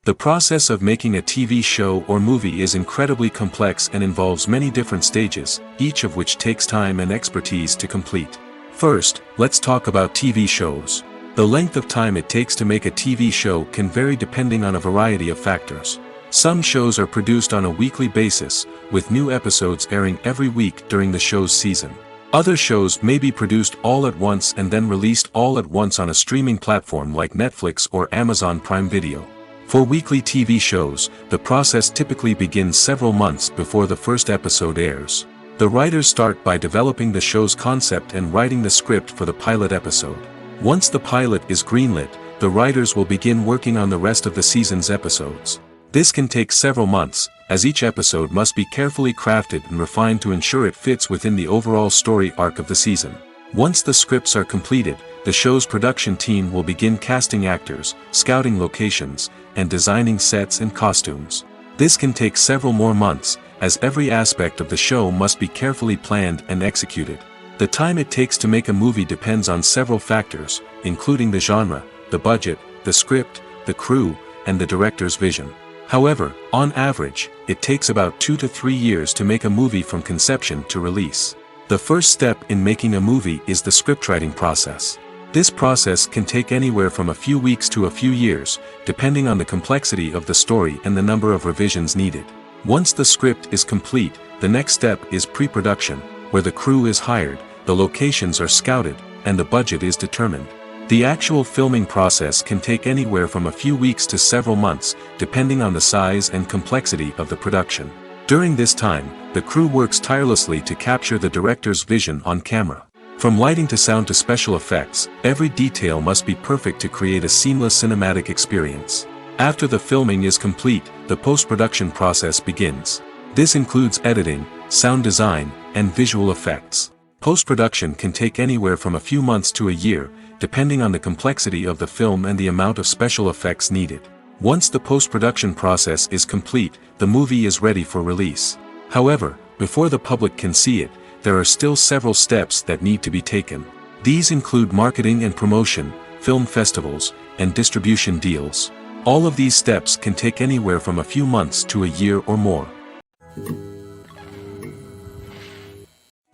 The process of making a TV show or movie is incredibly complex and involves many different stages, each of which takes time and expertise to complete. First, let's talk about TV shows. The length of time it takes to make a TV show can vary depending on a variety of factors. Some shows are produced on a weekly basis, with new episodes airing every week during the show's season. Other shows may be produced all at once and then released all at once on a streaming platform like Netflix or Amazon Prime Video. For weekly TV shows, the process typically begins several months before the first episode airs. The writers start by developing the show's concept and writing the script for the pilot episode. Once the pilot is greenlit, the writers will begin working on the rest of the season's episodes. This can take several months, as each episode must be carefully crafted and refined to ensure it fits within the overall story arc of the season. Once the scripts are completed, the show's production team will begin casting actors, scouting locations, and designing sets and costumes. This can take several more months, as every aspect of the show must be carefully planned and executed. The time it takes to make a movie depends on several factors, including the genre, the budget, the script, the crew, and the director's vision. However, on average, it takes about 2 to 3 years to make a movie from conception to release. The first step in making a movie is the scriptwriting process. This process can take anywhere from a few weeks to a few years, depending on the complexity of the story and the number of revisions needed. Once the script is complete, the next step is pre-production, where the crew is hired, the locations are scouted, and the budget is determined. The actual filming process can take anywhere from a few weeks to several months, depending on the size and complexity of the production. During this time, the crew works tirelessly to capture the director's vision on camera. From lighting to sound to special effects, every detail must be perfect to create a seamless cinematic experience. After the filming is complete, the post-production process begins. This includes editing, sound design, and visual effects. Post-production can take anywhere from a few months to a year, depending on the complexity of the film and the amount of special effects needed. Once the post-production process is complete, the movie is ready for release. However, before the public can see it, there are still several steps that need to be taken. These include marketing and promotion, film festivals, and distribution deals. All of these steps can take anywhere from a few months to a year or more.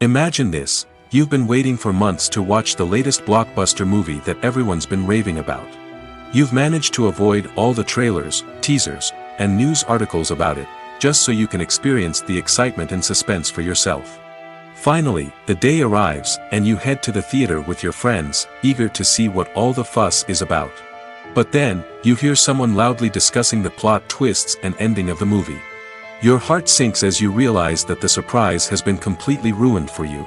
Imagine this: you've been waiting for months to watch the latest blockbuster movie that everyone's been raving about. You've managed to avoid all the trailers, teasers, and news articles about it, just so you can experience the excitement and suspense for yourself. Finally, the day arrives, and you head to the theater with your friends, eager to see what all the fuss is about. But then, you hear someone loudly discussing the plot twists and ending of the movie. Your heart sinks as you realize that the surprise has been completely ruined for you.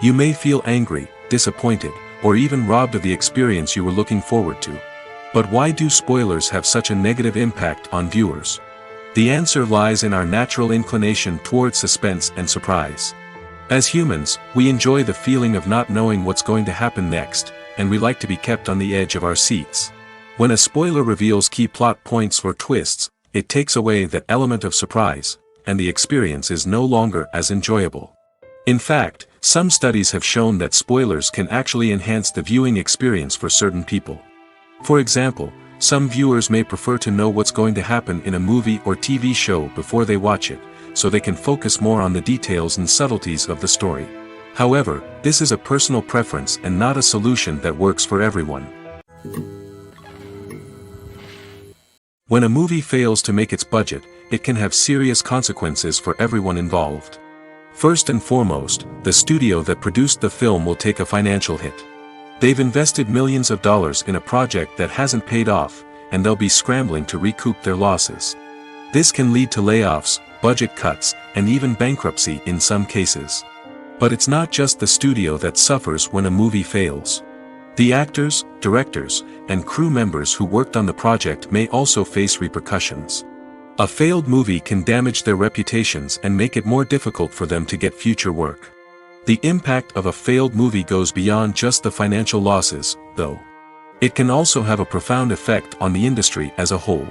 You may feel angry, disappointed, or even robbed of the experience you were looking forward to. But why do spoilers have such a negative impact on viewers? The answer lies in our natural inclination toward suspense and surprise. As humans, we enjoy the feeling of not knowing what's going to happen next, and we like to be kept on the edge of our seats. When a spoiler reveals key plot points or twists, it takes away that element of surprise, and the experience is no longer as enjoyable. In fact, some studies have shown that spoilers can actually enhance the viewing experience for certain people. For example, some viewers may prefer to know what's going to happen in a movie or TV show before they watch it, so they can focus more on the details and subtleties of the story. However, this is a personal preference and not a solution that works for everyone. When a movie fails to make its budget, it can have serious consequences for everyone involved. First and foremost, the studio that produced the film will take a financial hit. They've invested millions of dollars in a project that hasn't paid off, and they'll be scrambling to recoup their losses. This can lead to layoffs, budget cuts, and even bankruptcy in some cases. But it's not just the studio that suffers when a movie fails. The actors, directors, and crew members who worked on the project may also face repercussions. A failed movie can damage their reputations and make it more difficult for them to get future work. The impact of a failed movie goes beyond just the financial losses, though. It can also have a profound effect on the industry as a whole.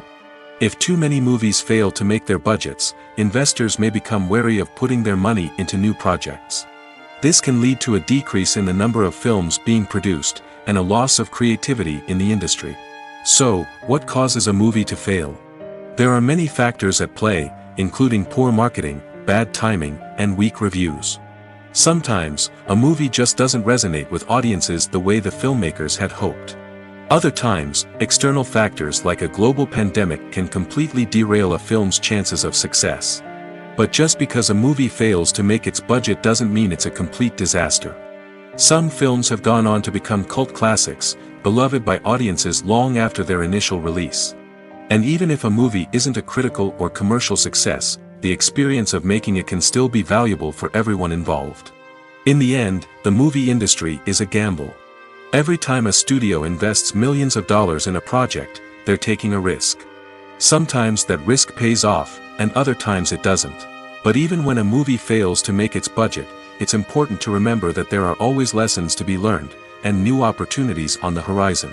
If too many movies fail to make their budgets, investors may become wary of putting their money into new projects. This can lead to a decrease in the number of films being produced, and a loss of creativity in the industry. So, what causes a movie to fail? There are many factors at play, including poor marketing, bad timing, and weak reviews. Sometimes, a movie just doesn't resonate with audiences the way the filmmakers had hoped. Other times, external factors like a global pandemic can completely derail a film's chances of success. But just because a movie fails to make its budget doesn't mean it's a complete disaster. Some films have gone on to become cult classics, beloved by audiences long after their initial release. And even if a movie isn't a critical or commercial success, the experience of making it can still be valuable for everyone involved. In the end, the movie industry is a gamble. Every time a studio invests millions of dollars in a project, they're taking a risk. Sometimes that risk pays off, and other times it doesn't. But even when a movie fails to make its budget, it's important to remember that there are always lessons to be learned, and new opportunities on the horizon.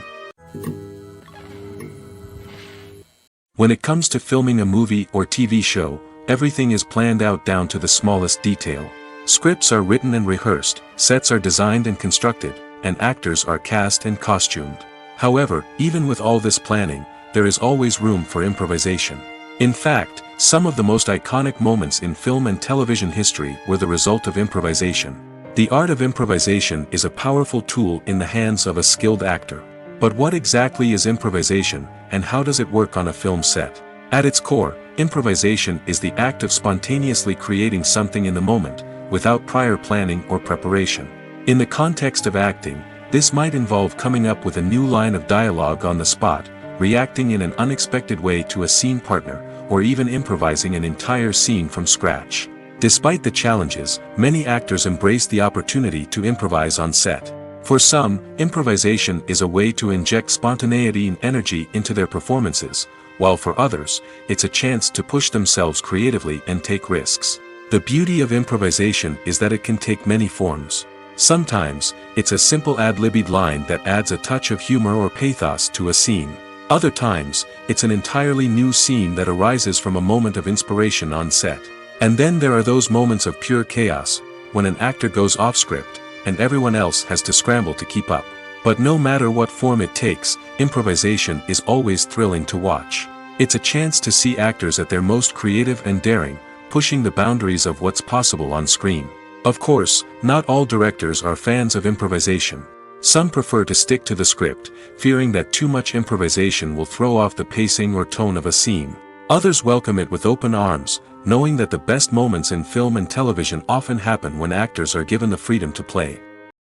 When it comes to filming a movie or TV show, everything is planned out down to the smallest detail. Scripts are written and rehearsed, sets are designed and constructed, and actors are cast and costumed. However, even with all this planning, there is always room for improvisation. In fact, some of the most iconic moments in film and television history were the result of improvisation. The art of improvisation is a powerful tool in the hands of a skilled actor. But what exactly is improvisation, and how does it work on a film set? At its core, improvisation is the act of spontaneously creating something in the moment, without prior planning or preparation. In the context of acting, this might involve coming up with a new line of dialogue on the spot, reacting in an unexpected way to a scene partner, or even improvising an entire scene from scratch. Despite the challenges, many actors embrace the opportunity to improvise on set. For some, improvisation is a way to inject spontaneity and energy into their performances, while for others, it's a chance to push themselves creatively and take risks. The beauty of improvisation is that it can take many forms. Sometimes, it's a simple ad-libbed line that adds a touch of humor or pathos to a scene. Other times, it's an entirely new scene that arises from a moment of inspiration on set. And then there are those moments of pure chaos, when an actor goes off script, and everyone else has to scramble to keep up. But no matter what form it takes, improvisation is always thrilling to watch. It's a chance to see actors at their most creative and daring, pushing the boundaries of what's possible on screen. Of course, not all directors are fans of improvisation. Some prefer to stick to the script, fearing that too much improvisation will throw off the pacing or tone of a scene. Others welcome it with open arms, knowing that the best moments in film and television often happen when actors are given the freedom to play.